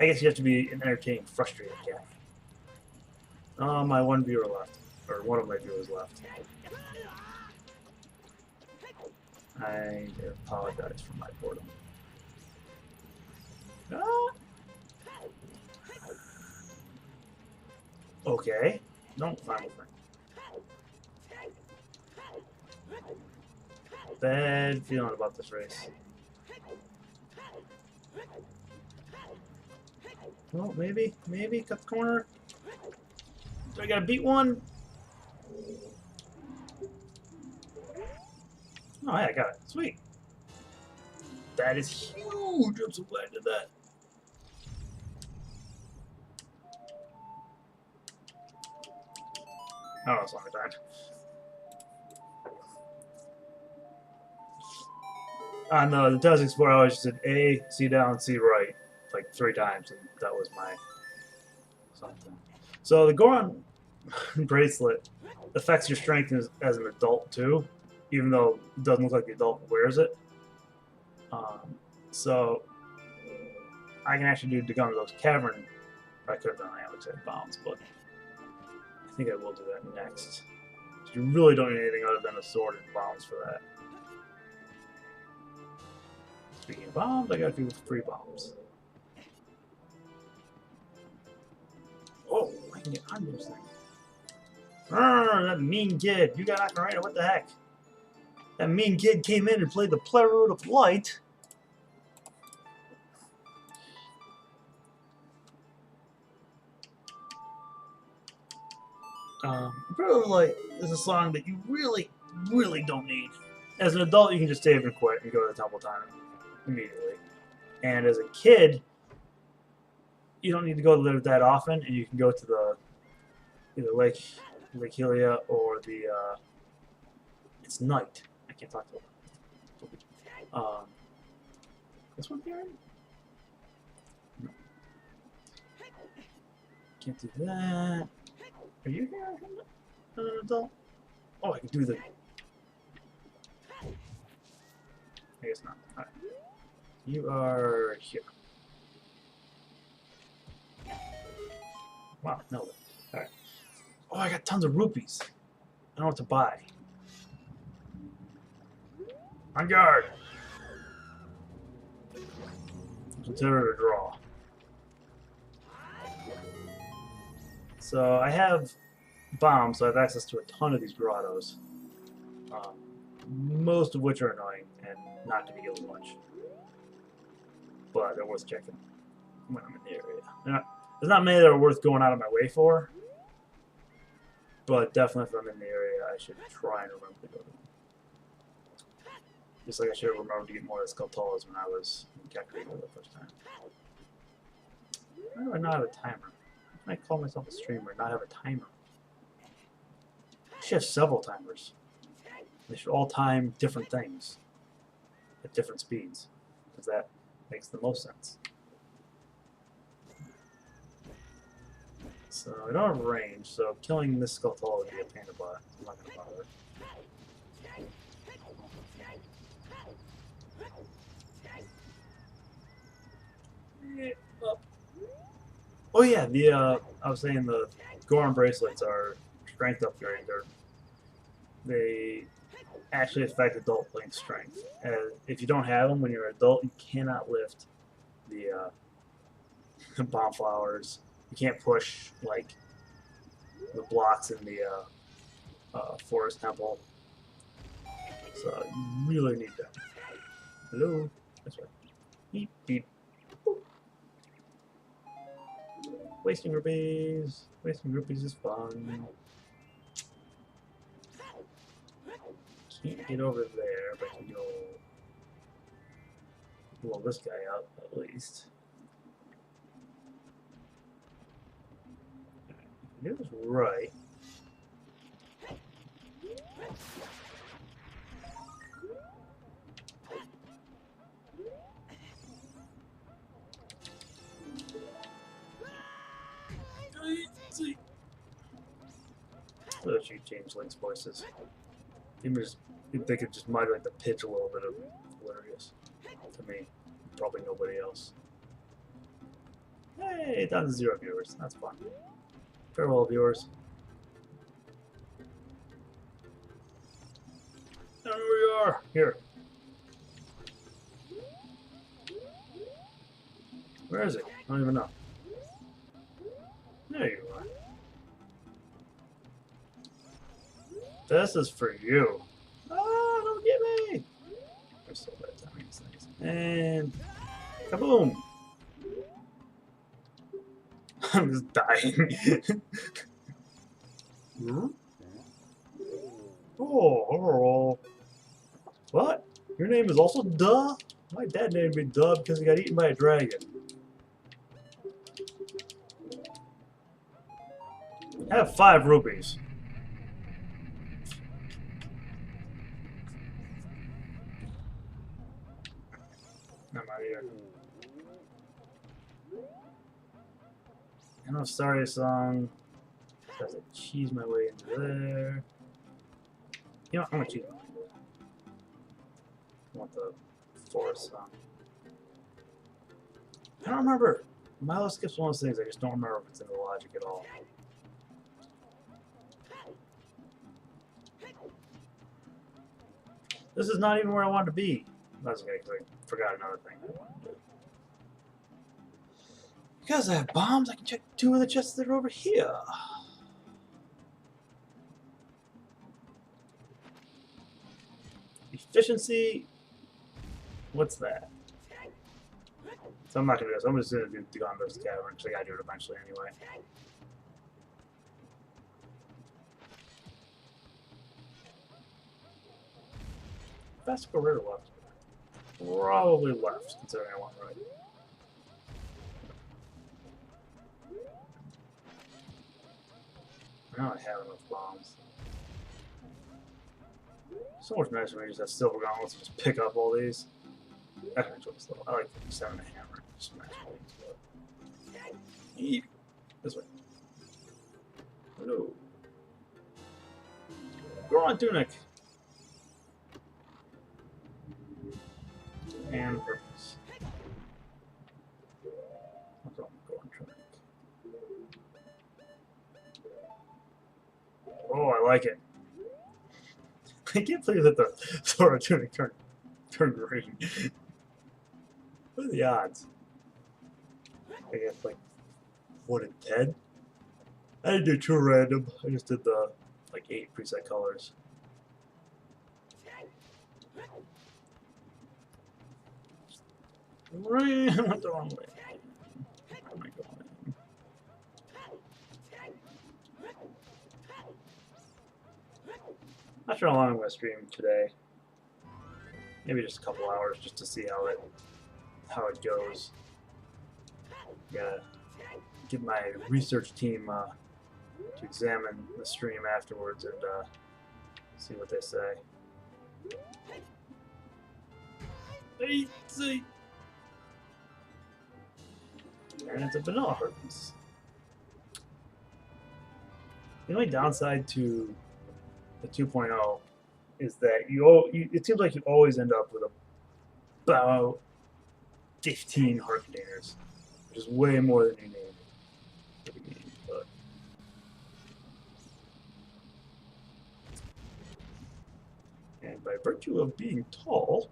I guess you have to be an entertaining, frustrated cat. My one viewer left. Or one of my viewers left. I apologize for my boredom. Okay. No, fine with me. Bad feeling about this race. Well, maybe cut the corner. Do I gotta beat one? Oh, yeah, I got it. Sweet. That is huge. I'm so glad I did that. Oh, it's long time. On the Taz Explorer, I always just did A, C down, C right, like 3 times, and that was my something. So the Goron bracelet affects your strength as an adult too, even though it doesn't look like the adult wears it. So I can actually do Dagongo's Cavern. I could have done Alex bombs, but I think I will do that next. You really don't need anything other than a sword and bombs for that. Speaking of bombs, I got a few free bombs. Oh, I can get on those things. That mean kid. You got Ocarina, what the heck? That mean kid came in and played the Prelude of Light. Prelude of Light is a song that you really, really don't need. As an adult, you can just save and quit and go to the Temple Time immediately. And as a kid, you don't need to go there that often, and you can go to the either Lake Helia or the it's night. I can't talk to it. This one here? No. Can't do that. Are you here as an adult? Oh, I can do the. I guess not. Alright. You are here. Wow, no. Alright. Oh, I got tons of rupees. I don't know what to buy. On guard! Consider it a draw. So I have bombs, so I have access to a ton of these grottos. Most of which are annoying and not to be healed much. But they're worth checking when I'm in the area. There's not many that are worth going out of my way for. But definitely if I'm in the area, I should try and remember to go to them. Just like I should have remembered to get more of the Skulltulas when I was in Kakariko the first time. Why do I not have a timer? How can I call myself a streamer and not have a timer? I should have several timers. They should all time different things at different speeds, because that makes the most sense. So I don't have range, so killing this Skulltula would be a pain in the butt. I'm not going to bother. Oh yeah, the I was saying the Goron bracelets are strength upgrade. They actually affect adult playing strength. If you don't have them when you're an adult, you cannot lift the bomb flowers. You can't push like the blocks in the forest temple. So you really need them. Hello, that's right. Beep beep. Wasting rupees. Wasting rupees is fun. Can't get over there, but can go blow this guy up at least. It was right. Let's you change Link's voices. If they could just modulate the pitch a little bit, of hilarious to me. Probably nobody else. Hey, down to 0 viewers. That's fun. Farewell, viewers. There we are. Here. Where is it? I don't even know. There you are. This is for you. Oh, don't get me! They're so bad timing these things. And kaboom! I'm just dying. Oh, hello. What? Your name is also Duh? My dad named me Duh because he got eaten by a dragon. I have 5 rupees. I'm out of here. I know Starry song. Tries to cheese my way into there. You know, I'm gonna cheese my way into there. I want the forest song. I don't remember. Milo skips one of those things. I just don't remember if it's in the logic at all. This is not even where I wanted to be. That's okay, because I forgot another thing I wanted to do. Because I have bombs, I can check 2 of the chests that are over here. Efficiency. What's that? So I'm not going to do this. I'm just going to do Gondor's Cavern, because I got to do it eventually anyway. Best go right or left? Probably left, considering I went right. I don't have enough bombs. So much nicer when you just have silver gauntlets and just pick up all these. That's my choice though. I like 7 and hammer. Smash things. This way. Hello. Goron tunic. And purpose. Goron tunic. Oh, I like it. I can't believe that the Zora tunic turned green. What are the odds? I guess like 1 in 10. I didn't do 2 random. I just did the like 8 preset colors. Right, I went the wrong way. Where am I going? Not sure how long I'm going to stream today. Maybe just a couple hours, just to see how it goes. Gotta get my research team to examine the stream afterwards and see what they say. Easy. And it's a vanilla herpes. The only downside to the 2.0 is that it seems like you always end up with about 15 heart containers. is way more than you need. But and by virtue of being tall,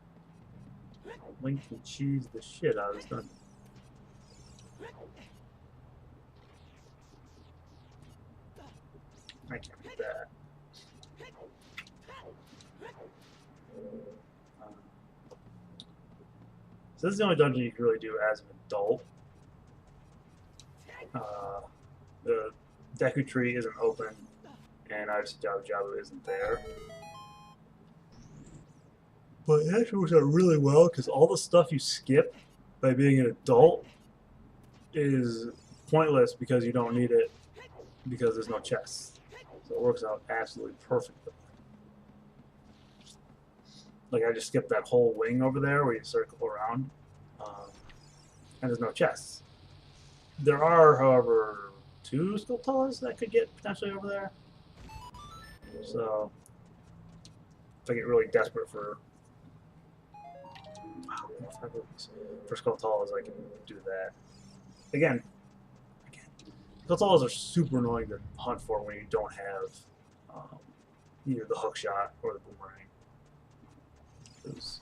Link can cheese the shit out of this dungeon. I can't do that. So this is the only dungeon you can really do as an adult. The Deku Tree isn't open, and obviously Jabu Jabu isn't there. But it actually works out really well because all the stuff you skip by being an adult is pointless because you don't need it because there's no chests. So it works out absolutely perfectly. Like I just skipped that whole wing over there where you circle around, and there's no chests. There are, however, 2 Skulltulas that could get potentially over there. So if I get really desperate for Skulltulas, I can do that. Again, Skulltulas are super annoying to hunt for when you don't have either the hook shot or the boomerang. Because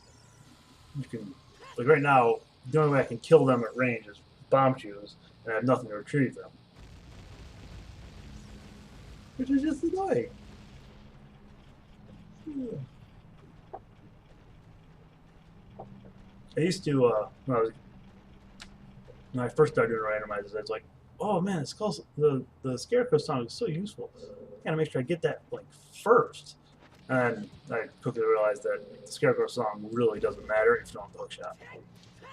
you can, like right now, the only way I can kill them at range is bomb shoes, and I have nothing to retrieve them. Which is just annoying. I used to, when I first started doing randomizers, I was like, oh man, the Scarecrow song is so useful. I gotta make sure I get that like first. And I quickly realized that the Scarecrow song really doesn't matter if you don't have the hook shot.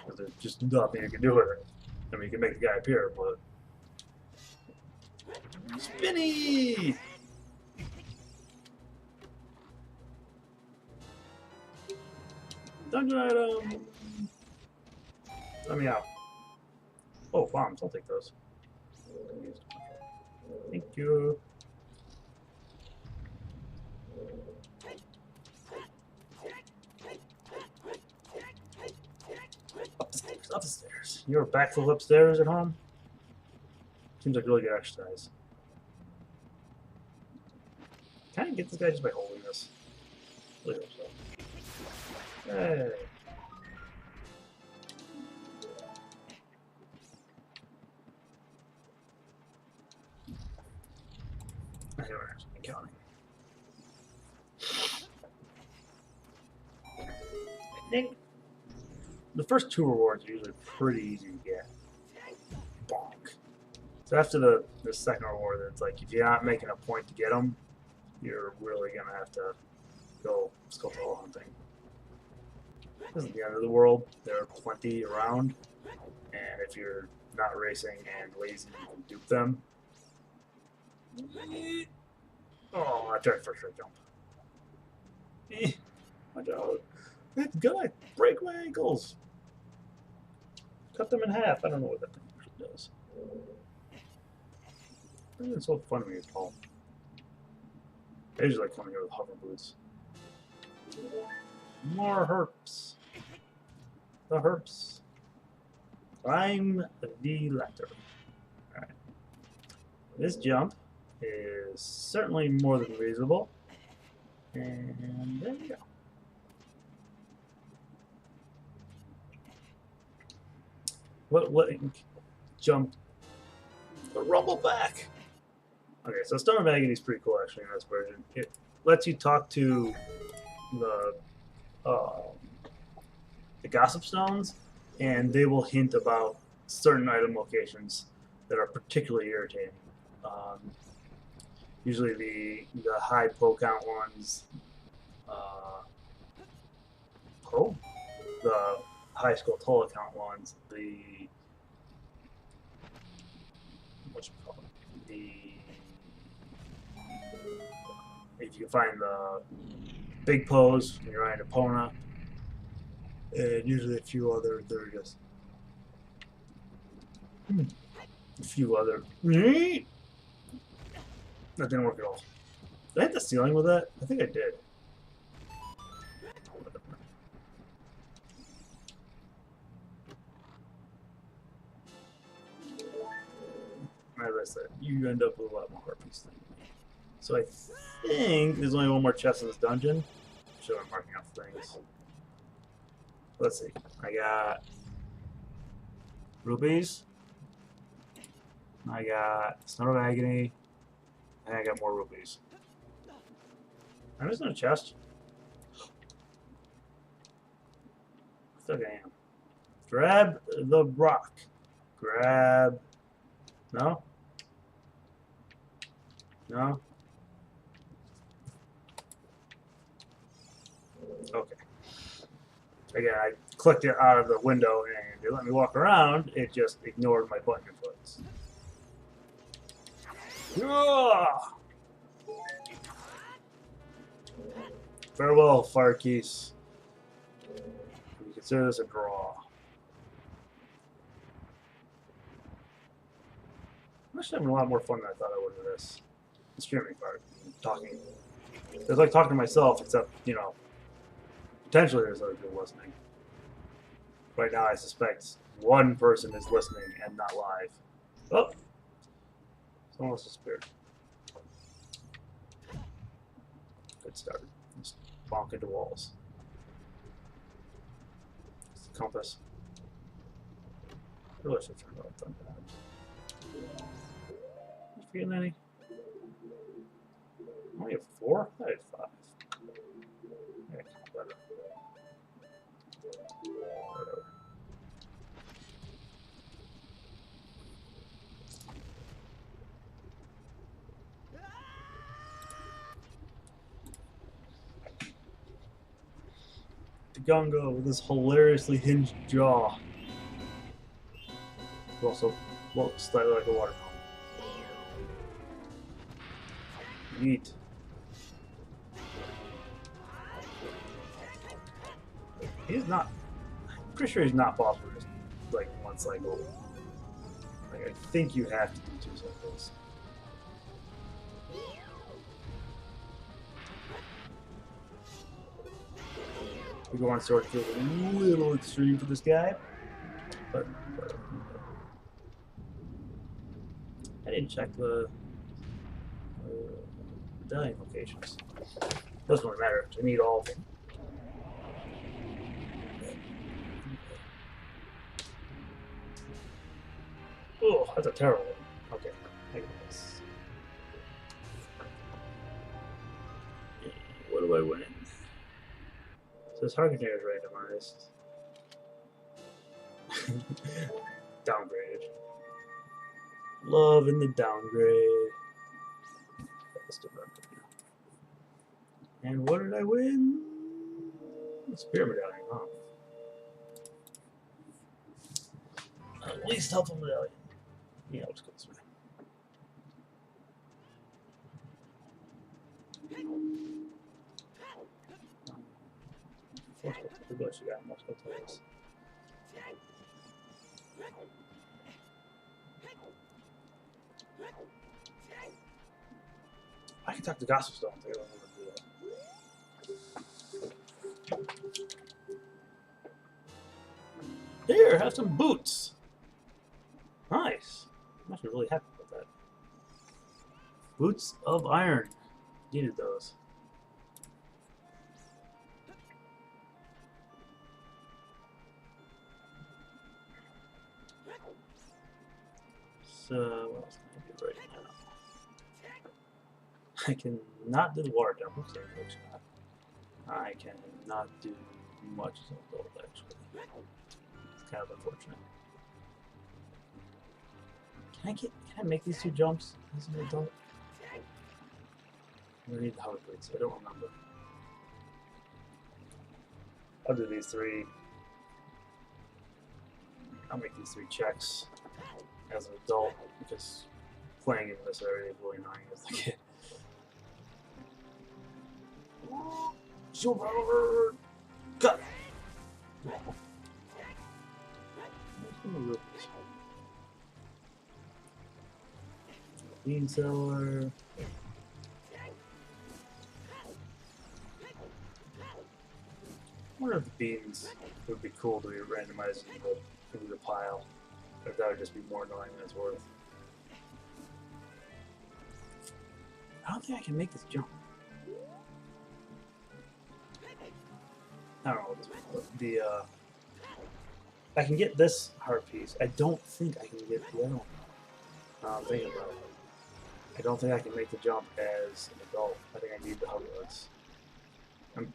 Because there's just nothing you can do with it. I mean, you can make the guy appear, but... Spinny! Dungeon item! Let me out. Oh, bombs. I'll take those. Thank you. Upstairs, upstairs. You're backflip upstairs at home? Seems like really good exercise. Can I get this guy just by holding this? Really hope so. Hey. I don't actually been counting. I think the first 2 rewards are usually pretty easy to get. Bonk. So after the second reward, it's like if you're not making a point to get them, you're really gonna have to go Skulltula hunting. This isn't the end of the world. There are plenty around, and if you're not racing and lazy, you can dupe them. Oh, I tried first right jump. Watch out. It's gonna break my ankles. Cut them in half. I don't know what that thing actually does. It's so fun when you're tall. I usually like coming here with hover boots. More herps. The herps. Climb the ladder. Alright. This jump is certainly more than reasonable. And there we go. What jump? The rumble back. Okay, so Stone Maggot is pretty cool actually in this version. It lets you talk to the gossip stones, and they will hint about certain item locations that are particularly irritating. Usually the high po count ones, the high Skulltula count ones, the what you call it, if you find the big pose when you're riding Epona, and usually a few other, they're just a few other. That didn't work at all. Did I hit the ceiling with that? I think I did. as I said, you end up with a lot more harpies than me. So I think there's only one more chest in this dungeon. Should I'm marking off things. Let's see. I got rupees. I got Snow of Agony. And I got more rupees. I'm just in a chest. I think I am. Grab the rock. Grab. No? No? Okay. Again, I clicked it out of the window and it let me walk around. It just ignored my button inputs. Farewell, fire keys. We consider this a draw. I'm actually having a lot more fun than I thought I would with this. The streaming part. Talking. It's like talking to myself, except, you know, potentially there's other people listening. Right now, I suspect one person is listening and not live. Oh! Someone else disappeared. Good start. Just bonk into walls. It's the compass. I really should turn off thunder. You feeling any? I only have 4? I had 5. Yeah, better. Whatever. The Gongo with his hilariously hinged jaw. Who also looks slightly like a watermelon. Neat. He's not. I'm pretty sure he's not boss for just like one cycle. Like I think you have to do 2 cycles. We go on sort of a little extreme for this guy, but I didn't check the medallion locations. Doesn't really matter. I need all of them. Oh, that's a terrible one. Okay, I get this. What do I win? So this hard container is randomized. Downgraded. Love in the downgrade. And what did I win? Spear medallion, huh? At least helpful medallion. Yeah, let's go this way. The bush, you got multiple toys. I can talk to Gospel Stone. I don't want to do that. Here, have some boots. Nice. I'm actually really happy with that. Boots of iron. Needed those. So, what else can I do right now? I can not do the water temple, so I can not do much as an adult, actually. It's kind of unfortunate. Can I make these 2 jumps as an adult? I need the hover boots, I don't remember. I'll do these 3. I'll make these 3 checks as an adult, because playing in this area is really annoying as a kid. Super cut. Bean seller. I wonder if the beans would be cool to be randomized into the pile. Or if that would just be more annoying than it's worth. I don't think I can make this jump. I don't know what this means, but the I can get this heart piece. I don't think I can get the other one. I'm thinking about it. I don't think I can make the jump as an adult. I think I need the Hogwarts. I'm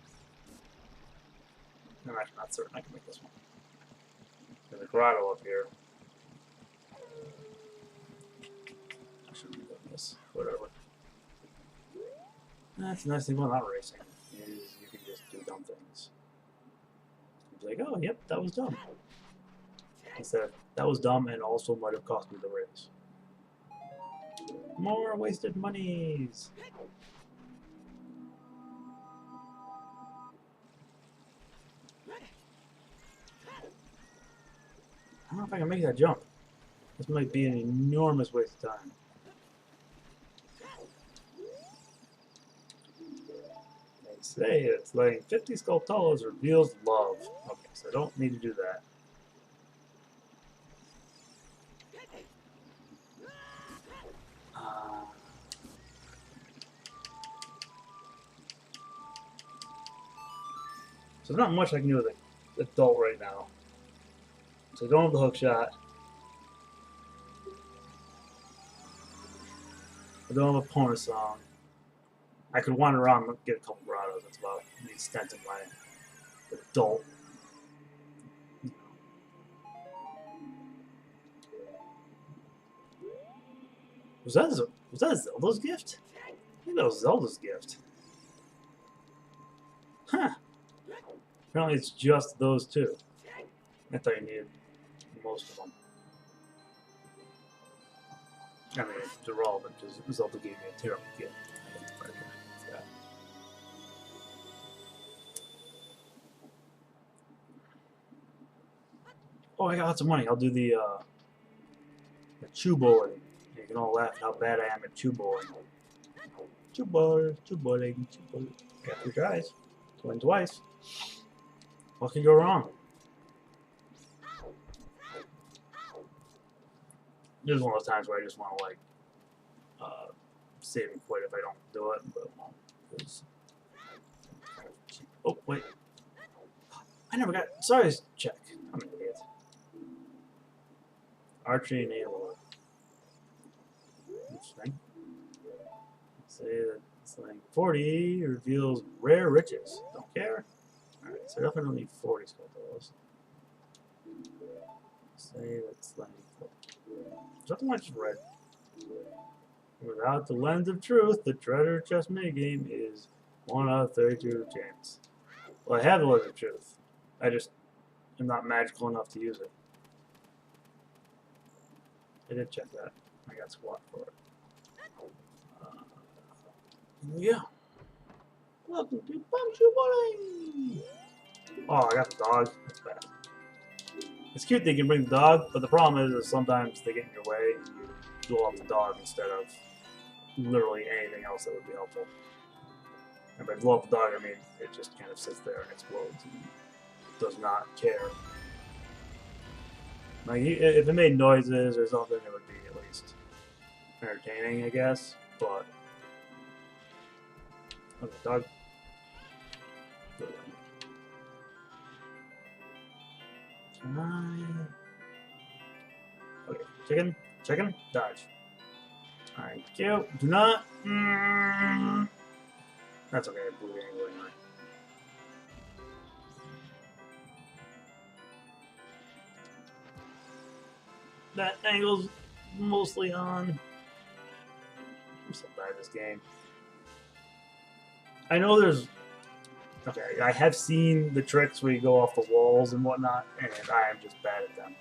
actually not certain I can make this one. There's a grotto up here. I shouldn't be doing this. Whatever. That's the nice thing about not racing, is you can just do dumb things. Be like, oh, yep, that was dumb. Instead of, that was dumb and also might have cost me the race. More wasted monies! I don't know if I can make that jump. This might be an enormous waste of time. They say it's laying 50 Skulltulas reveals love. Okay, so I don't need to do that. So there's not much I can do with the adult right now. So I don't have the hook shot. I don't have a Pona song. I could wander around and get a couple grottos. That's about the extent of my adult. Was that Zelda's gift? I think that was Zelda's gift. Huh. Apparently it's just those two. I thought you needed most of them. I mean, it's irrelevant because Zelda gave me a terrible gift. Yeah. Oh, I got lots of money. I'll do the chew bowling. You can all laugh at how bad I am at chew bowling. Chew bowling, chew bowling, chew bowling. Got 3 tries. Win twice. What can go wrong? This is one of those times where I just want to, like, save and quit if I don't do it, but won't. Oh, wait. I never got size check. I'm an idiot. Archery and AOR. Interesting. Say that it's like 40 reveals rare riches. Don't care. Alright, so definitely 40 Skulltulas. Say that's like something much red. Without the lens of truth, the treasure chest minigame is 1 out of 32 chance. Well, I have the lens of truth. I just am not magical enough to use it. I did check that. I got squat for it. Yeah. Welcome to Bumshoe Bowling! Oh, I got the dog. That's bad. It's cute that you can bring the dog, but the problem is sometimes they get in your way and you blow up the dog instead of literally anything else that would be helpful. And by blow up the dog, I mean it just kind of sits there and explodes and does not care. Like, if it made noises or something, it would be at least entertaining, I guess. But okay, dog. Can I? Okay, chicken, dodge. Thank you. Do not. That's okay. I blew the angle anyway. That angle's mostly on. I'm so bad at this game. I know there's. Okay, I have seen the tricks where you go off the walls and whatnot, and I am just bad at them.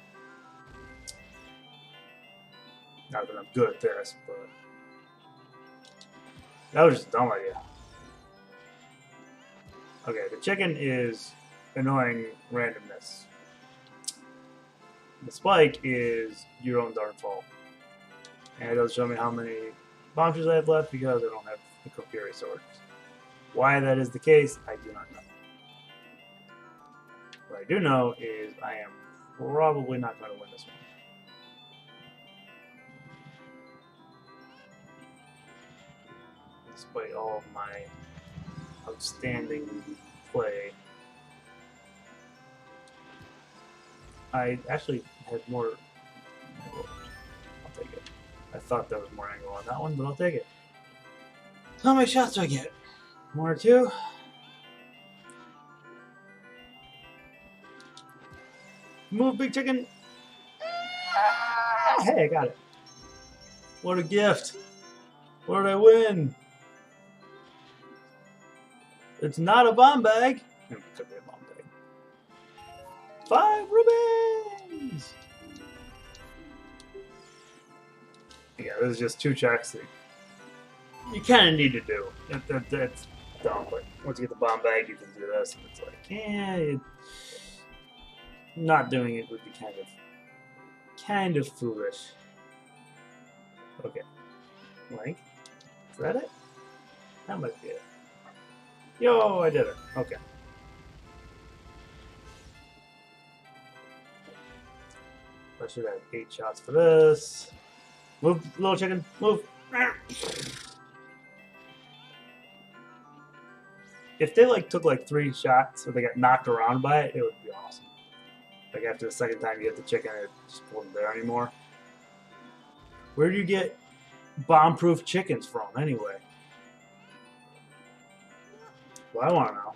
Not that I'm good at this, but that was just a dumb idea. Okay, the chicken is annoying randomness. The spike is your own darn fault. And it doesn't show me how many bombs I have left because I don't have the Kokiri swords. Why that is the case, I do not know. What I do know is I am probably not going to win this one. despite all of my outstanding play. I actually had more. I'll take it. I thought there was more angle on that one, but I'll take it. How many shots do I get? 1 or 2? Move, big chicken! Ah, hey, I got it. What a gift! What did I win? It's not a bomb bag. It could be a bomb bag. 5 rubies! Yeah, this is just 2 checks that you kind of need to do. That's dumb, but once you get the bomb bag, you can do this, and it's like, yeah, not doing it would be kind of foolish. Okay, Link, is that it? That might be it. Yo, I did it. Okay. I should have 8 shots for this. Move, little chicken, move. If they took 3 shots or they got knocked around by it, it would be awesome. Like after the second time you hit the chicken, it just wasn't there anymore. Where do you get bomb-proof chickens from, anyway? Well, I want to know.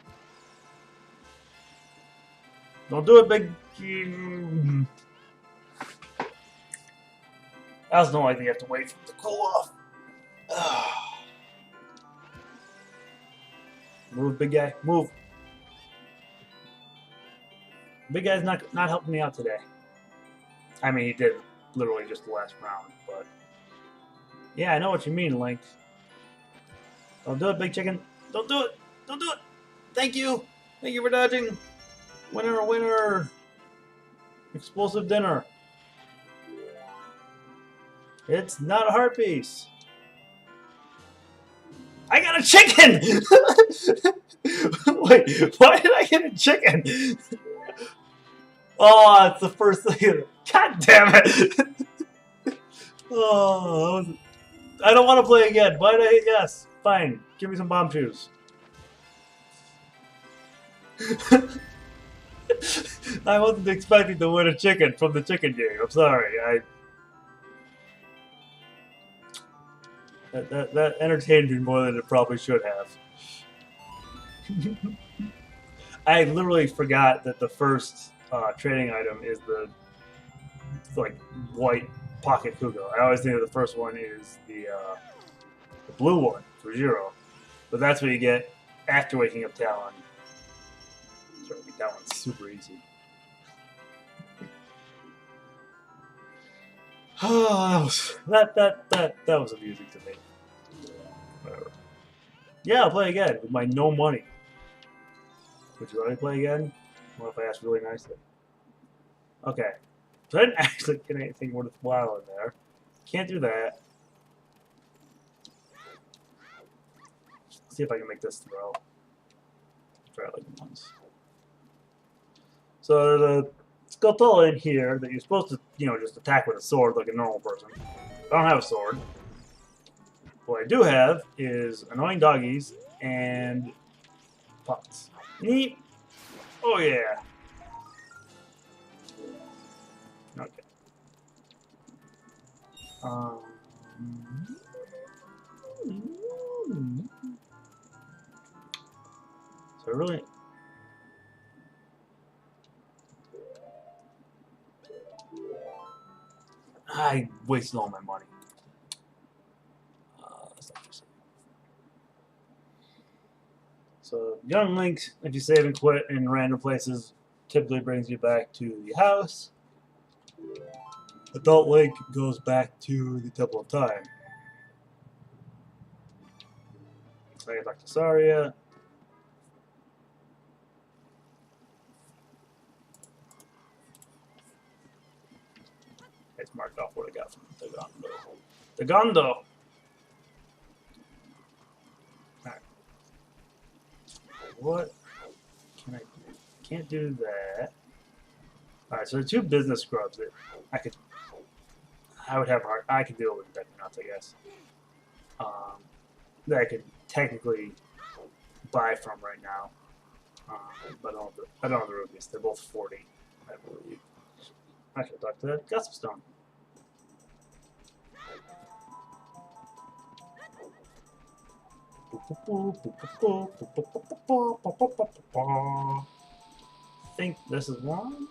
Don't do it, big. I also don't like that you have to wait for it to cool off. Move, big guy. Move. Big guy's not helping me out today. I mean, he did literally just the last round, but yeah, I know what you mean, Link. Don't do it, big chicken. Don't do it. Don't do it. Thank you. Thank you for dodging. Winner, winner. Explosive dinner. It's not a heart piece. I got a chicken! Wait, why did I get a chicken? Oh, it's the first thing. God damn it! Oh, I don't want to play again. Why did I hit yes? Fine, give me some bomb shoes. I wasn't expecting to win a chicken from the chicken game. I'm sorry. That entertained me more than it probably should have. I literally forgot that the first trading item is the white pocket Kugo. I always think that the first one is the blue one for 0, but that's what you get after waking up Talon. Sorry, that one's super easy. Oh, that was amusing to me. Whatever. Yeah, I'll play again with my no money. Would you let me play again? What if I ask really nicely? Okay. So I didn't actually get anything worthwhile in there. Can't do that. Let's see if I can make this throw. Try it once. So there's a Skulltula in here that you're supposed to, just attack with a sword like a normal person. I don't have a sword. What I do have is annoying doggies and pots. Neat. Oh yeah. Okay. So really. I wasted all my money. So, young Link, if you save and quit in random places, typically brings you back to the house. Adult Link goes back to the Temple of Time. So I get back to Saria. It's marked off what I got from the Gondo. The Gondo! Alright. What can I do? Can't do that. Alright, so the 2 business scrubs that I would have hard. I could deal with Deku Nuts, I guess. that I could technically buy from right now. But I don't have the rupees. They're both 40, I believe. I should talk to that Gossip Stone. I think this is one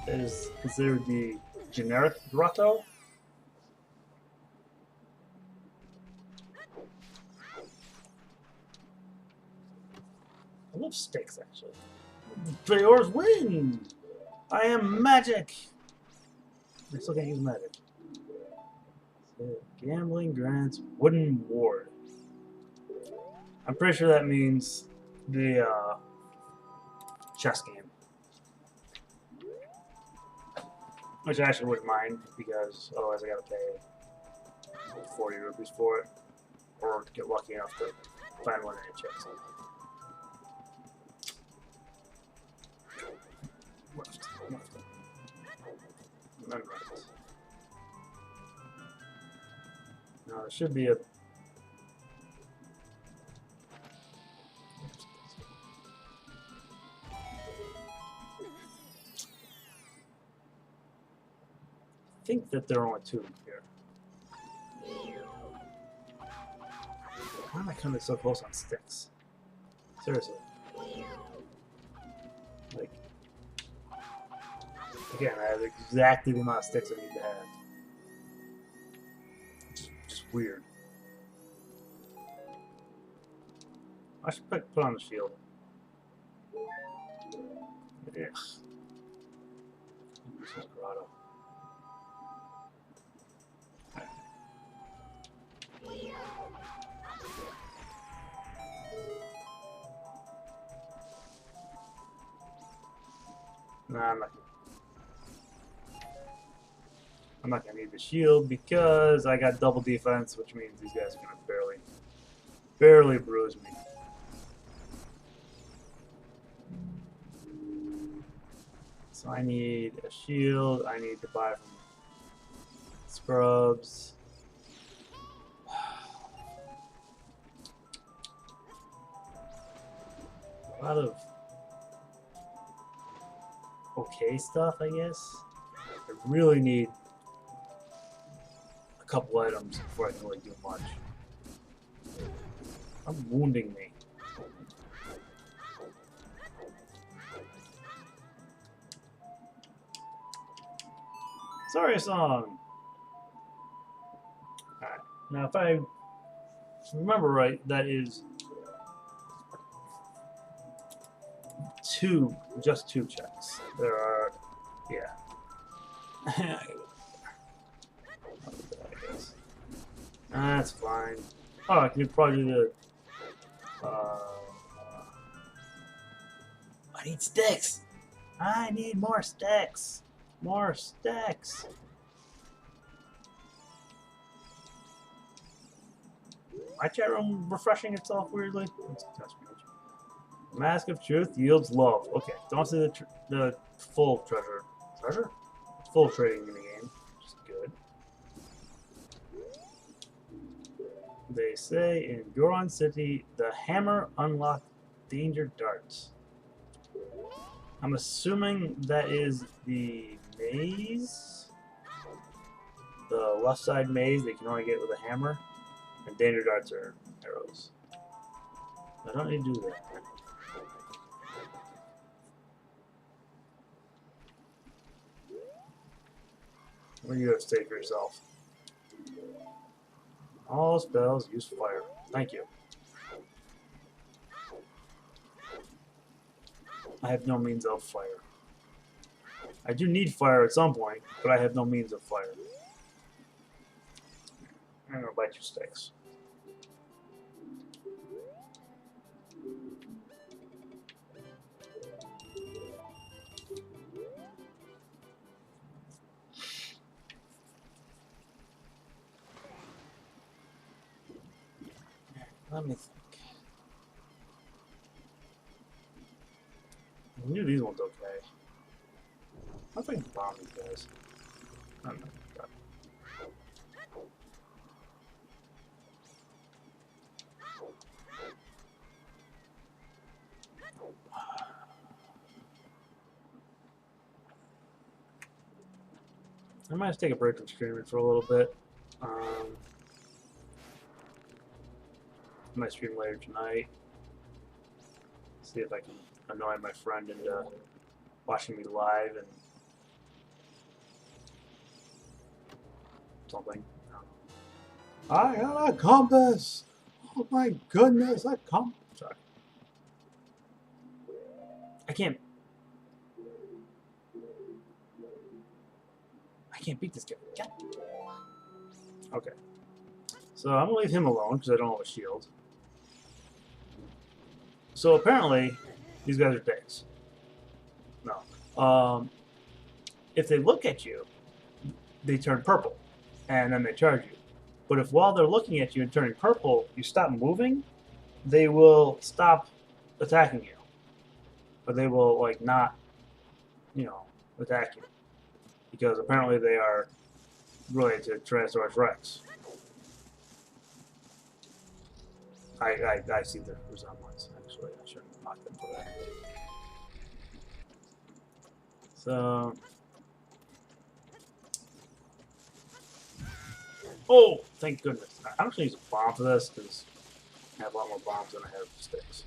that is considered the generic grotto. I love sticks, actually. Beors win! I am magic! I still can't use magic. Gambling grants wooden ward. I'm pretty sure that means the chess game. Which I actually wouldn't mind because otherwise I gotta pay 40 rupees for it. Or get lucky enough to find one in a chest. Left. And then right. Now there should be a I think that there are only two here. Why am I coming so close on sticks? Seriously. Like, again, I have exactly the amount of sticks I need to have. Just weird. I should put on the shield. Yeah. Grotto. Nah, I'm not gonna need the shield because I got double defense, which means these guys are gonna barely bruise me. So I need a shield. I need to buy from Scrubs. A lot of okay stuff, I guess. I really need a couple items before I can really do much. I'm wounding me. Sorry, song. Alright. Now, if I remember right, that is just two checks. There are, yeah. That's fine. Oh, I could probably do the. I need sticks. I need more sticks. More sticks. My chat room refreshing itself weirdly. That's weird. Mask of Truth yields love. Okay, don't see the full treasure. Treasure? Full trading in the game, which is good. They say in Goron City, the hammer unlocked danger darts. I'm assuming that is the maze. The left side maze that you can only get with a hammer. And danger darts are arrows. I don't need to do that. What do you have to say for yourself? All spells use fire. Thank you. I have no means of fire. I do need fire at some point, but I have no means of fire. I'm gonna bite you sticks. Let me think. I knew these ones okay. I think bomb these guys. I don't know. I might have to take a break from streaming for a little bit. I might stream later tonight. See if I can annoy my friend into watching me live and something. I got a compass! Oh my goodness, a compass! Sorry. I can't beat this guy. God. Okay. So I'm gonna leave him alone because I don't have a shield. So apparently, these guys are dicks. No. If they look at you, they turn purple, and then they charge you. But if while they're looking at you and turning purple, you stop moving, they will stop attacking you. But they will like not, attack you. Because apparently they are related to Tyrannosaurus Rex. I see the resemblance, actually. I shouldn't knock them for that. So... Oh, thank goodness. I'm just going to use a bomb for this, because I have a lot more bombs than I have sticks.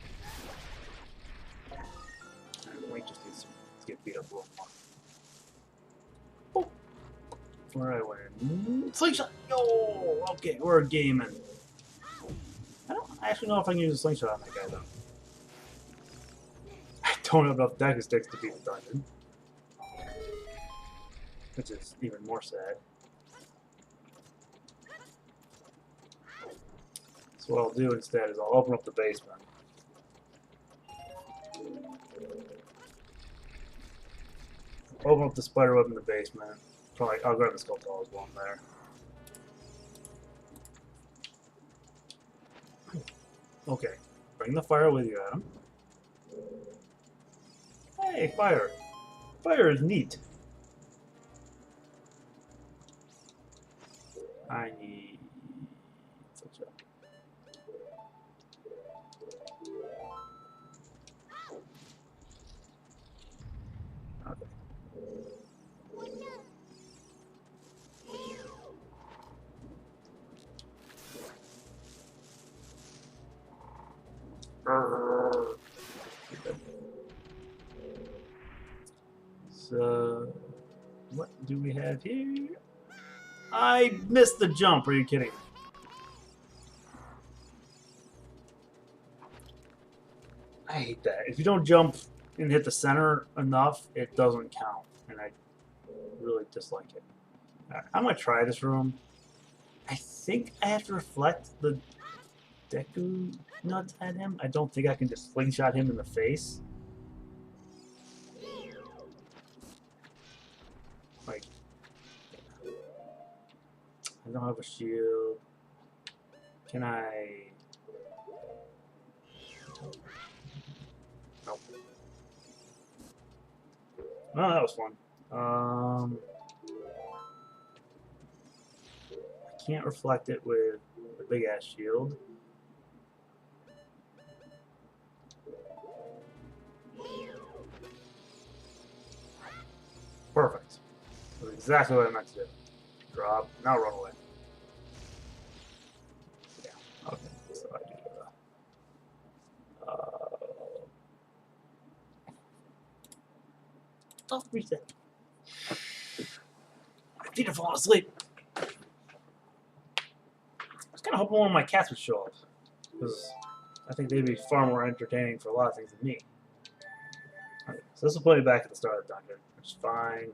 And Link just needs to get beat up a little more. Oh. Where I win? Slingshot! Yo! Okay, we're gaming. I don't actually know if I can use a slingshot on that guy, though. I don't have enough deck sticks to beat the dungeon. Which is even more sad. So what I'll do instead is I'll open up the basement. Open up the spider web in the basement. Probably I'll grab the skull tall as one there. Okay. Bring the fire with you, Adam. Hey, fire! Fire is neat. I need such a... Okay. So, what do we have here? I missed the jump. Are you kidding me? I hate that. If you don't jump and hit the center enough, it doesn't count. And I really dislike it. Right, I'm going to try this room. I think I have to reflect the Deku nuts at him. I don't think I can just slingshot him in the face. Like, I don't have a shield. Can I... Nope. Oh, that was fun. I can't reflect it with a big ass shield. Perfect. That's exactly what I meant to do. Drop. Now run away. Yeah. Okay. So I do Don't reset. My feet are falling asleep. I was kind of hoping one of my cats would show up. Because I think they'd be far more entertaining for a lot of things than me. Okay, so this will put me back at the start of the dungeon, which is fine.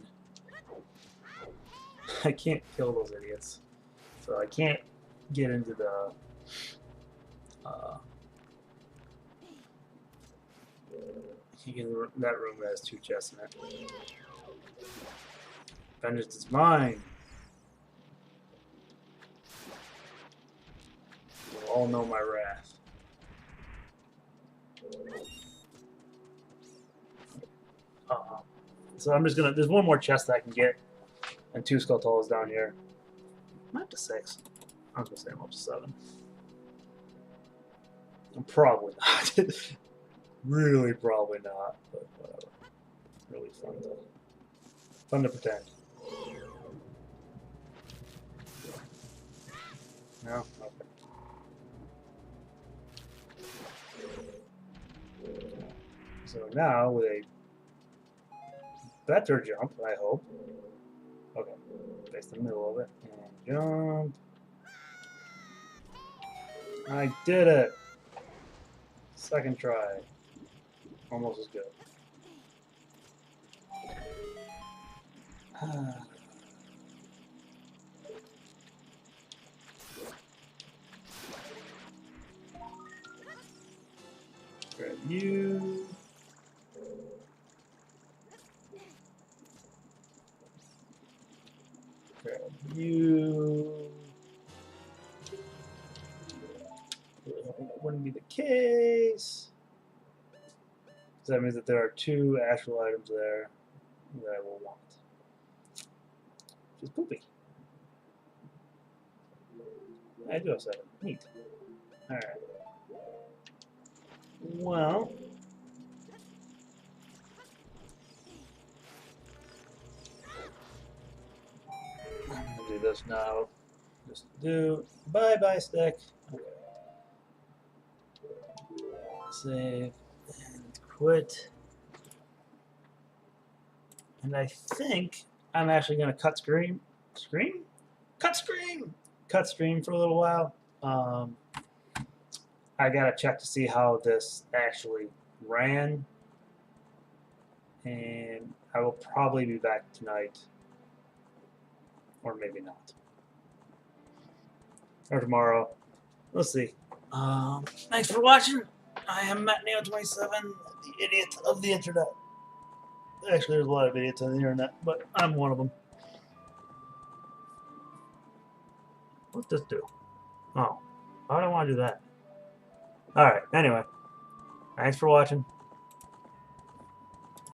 I can't kill those idiots. So I can't get into the... I can't get in that room that has 2 chests in it. Vengeance is mine! You'll all know my wrath. So I'm just gonna... There's one more chest that I can get. And 2 Skulltulas down here. I'm up to 6. I was gonna say I'm up to 7. I'm probably not. Really probably not, but whatever. Really fun to pretend. No? Okay. So now with a better jump, I hope. Okay. Face the middle of it. And jump. I did it! Second try. Almost as good. Grab you. Grab you. That wouldn't be the case. So that means that there are 2 actual items there that I will want. Which is poopy. I do have 7. Neat. Alright. Well. I'm going to do this now. Just do. Bye-bye, stick. Okay. Save. And quit. And I think I'm actually going to cut stream. Stream? Cut stream! Cut stream for a little while. I gotta check to see how this actually ran. And I will probably be back tonight. Or maybe not. Or tomorrow. We'll see. Thanks for watching. I am MattNeo27, the idiot of the internet. Actually, there's a lot of idiots on the internet, but I'm one of them. What's this do? Oh, why do I want to do that? Alright, anyway. Thanks for watching.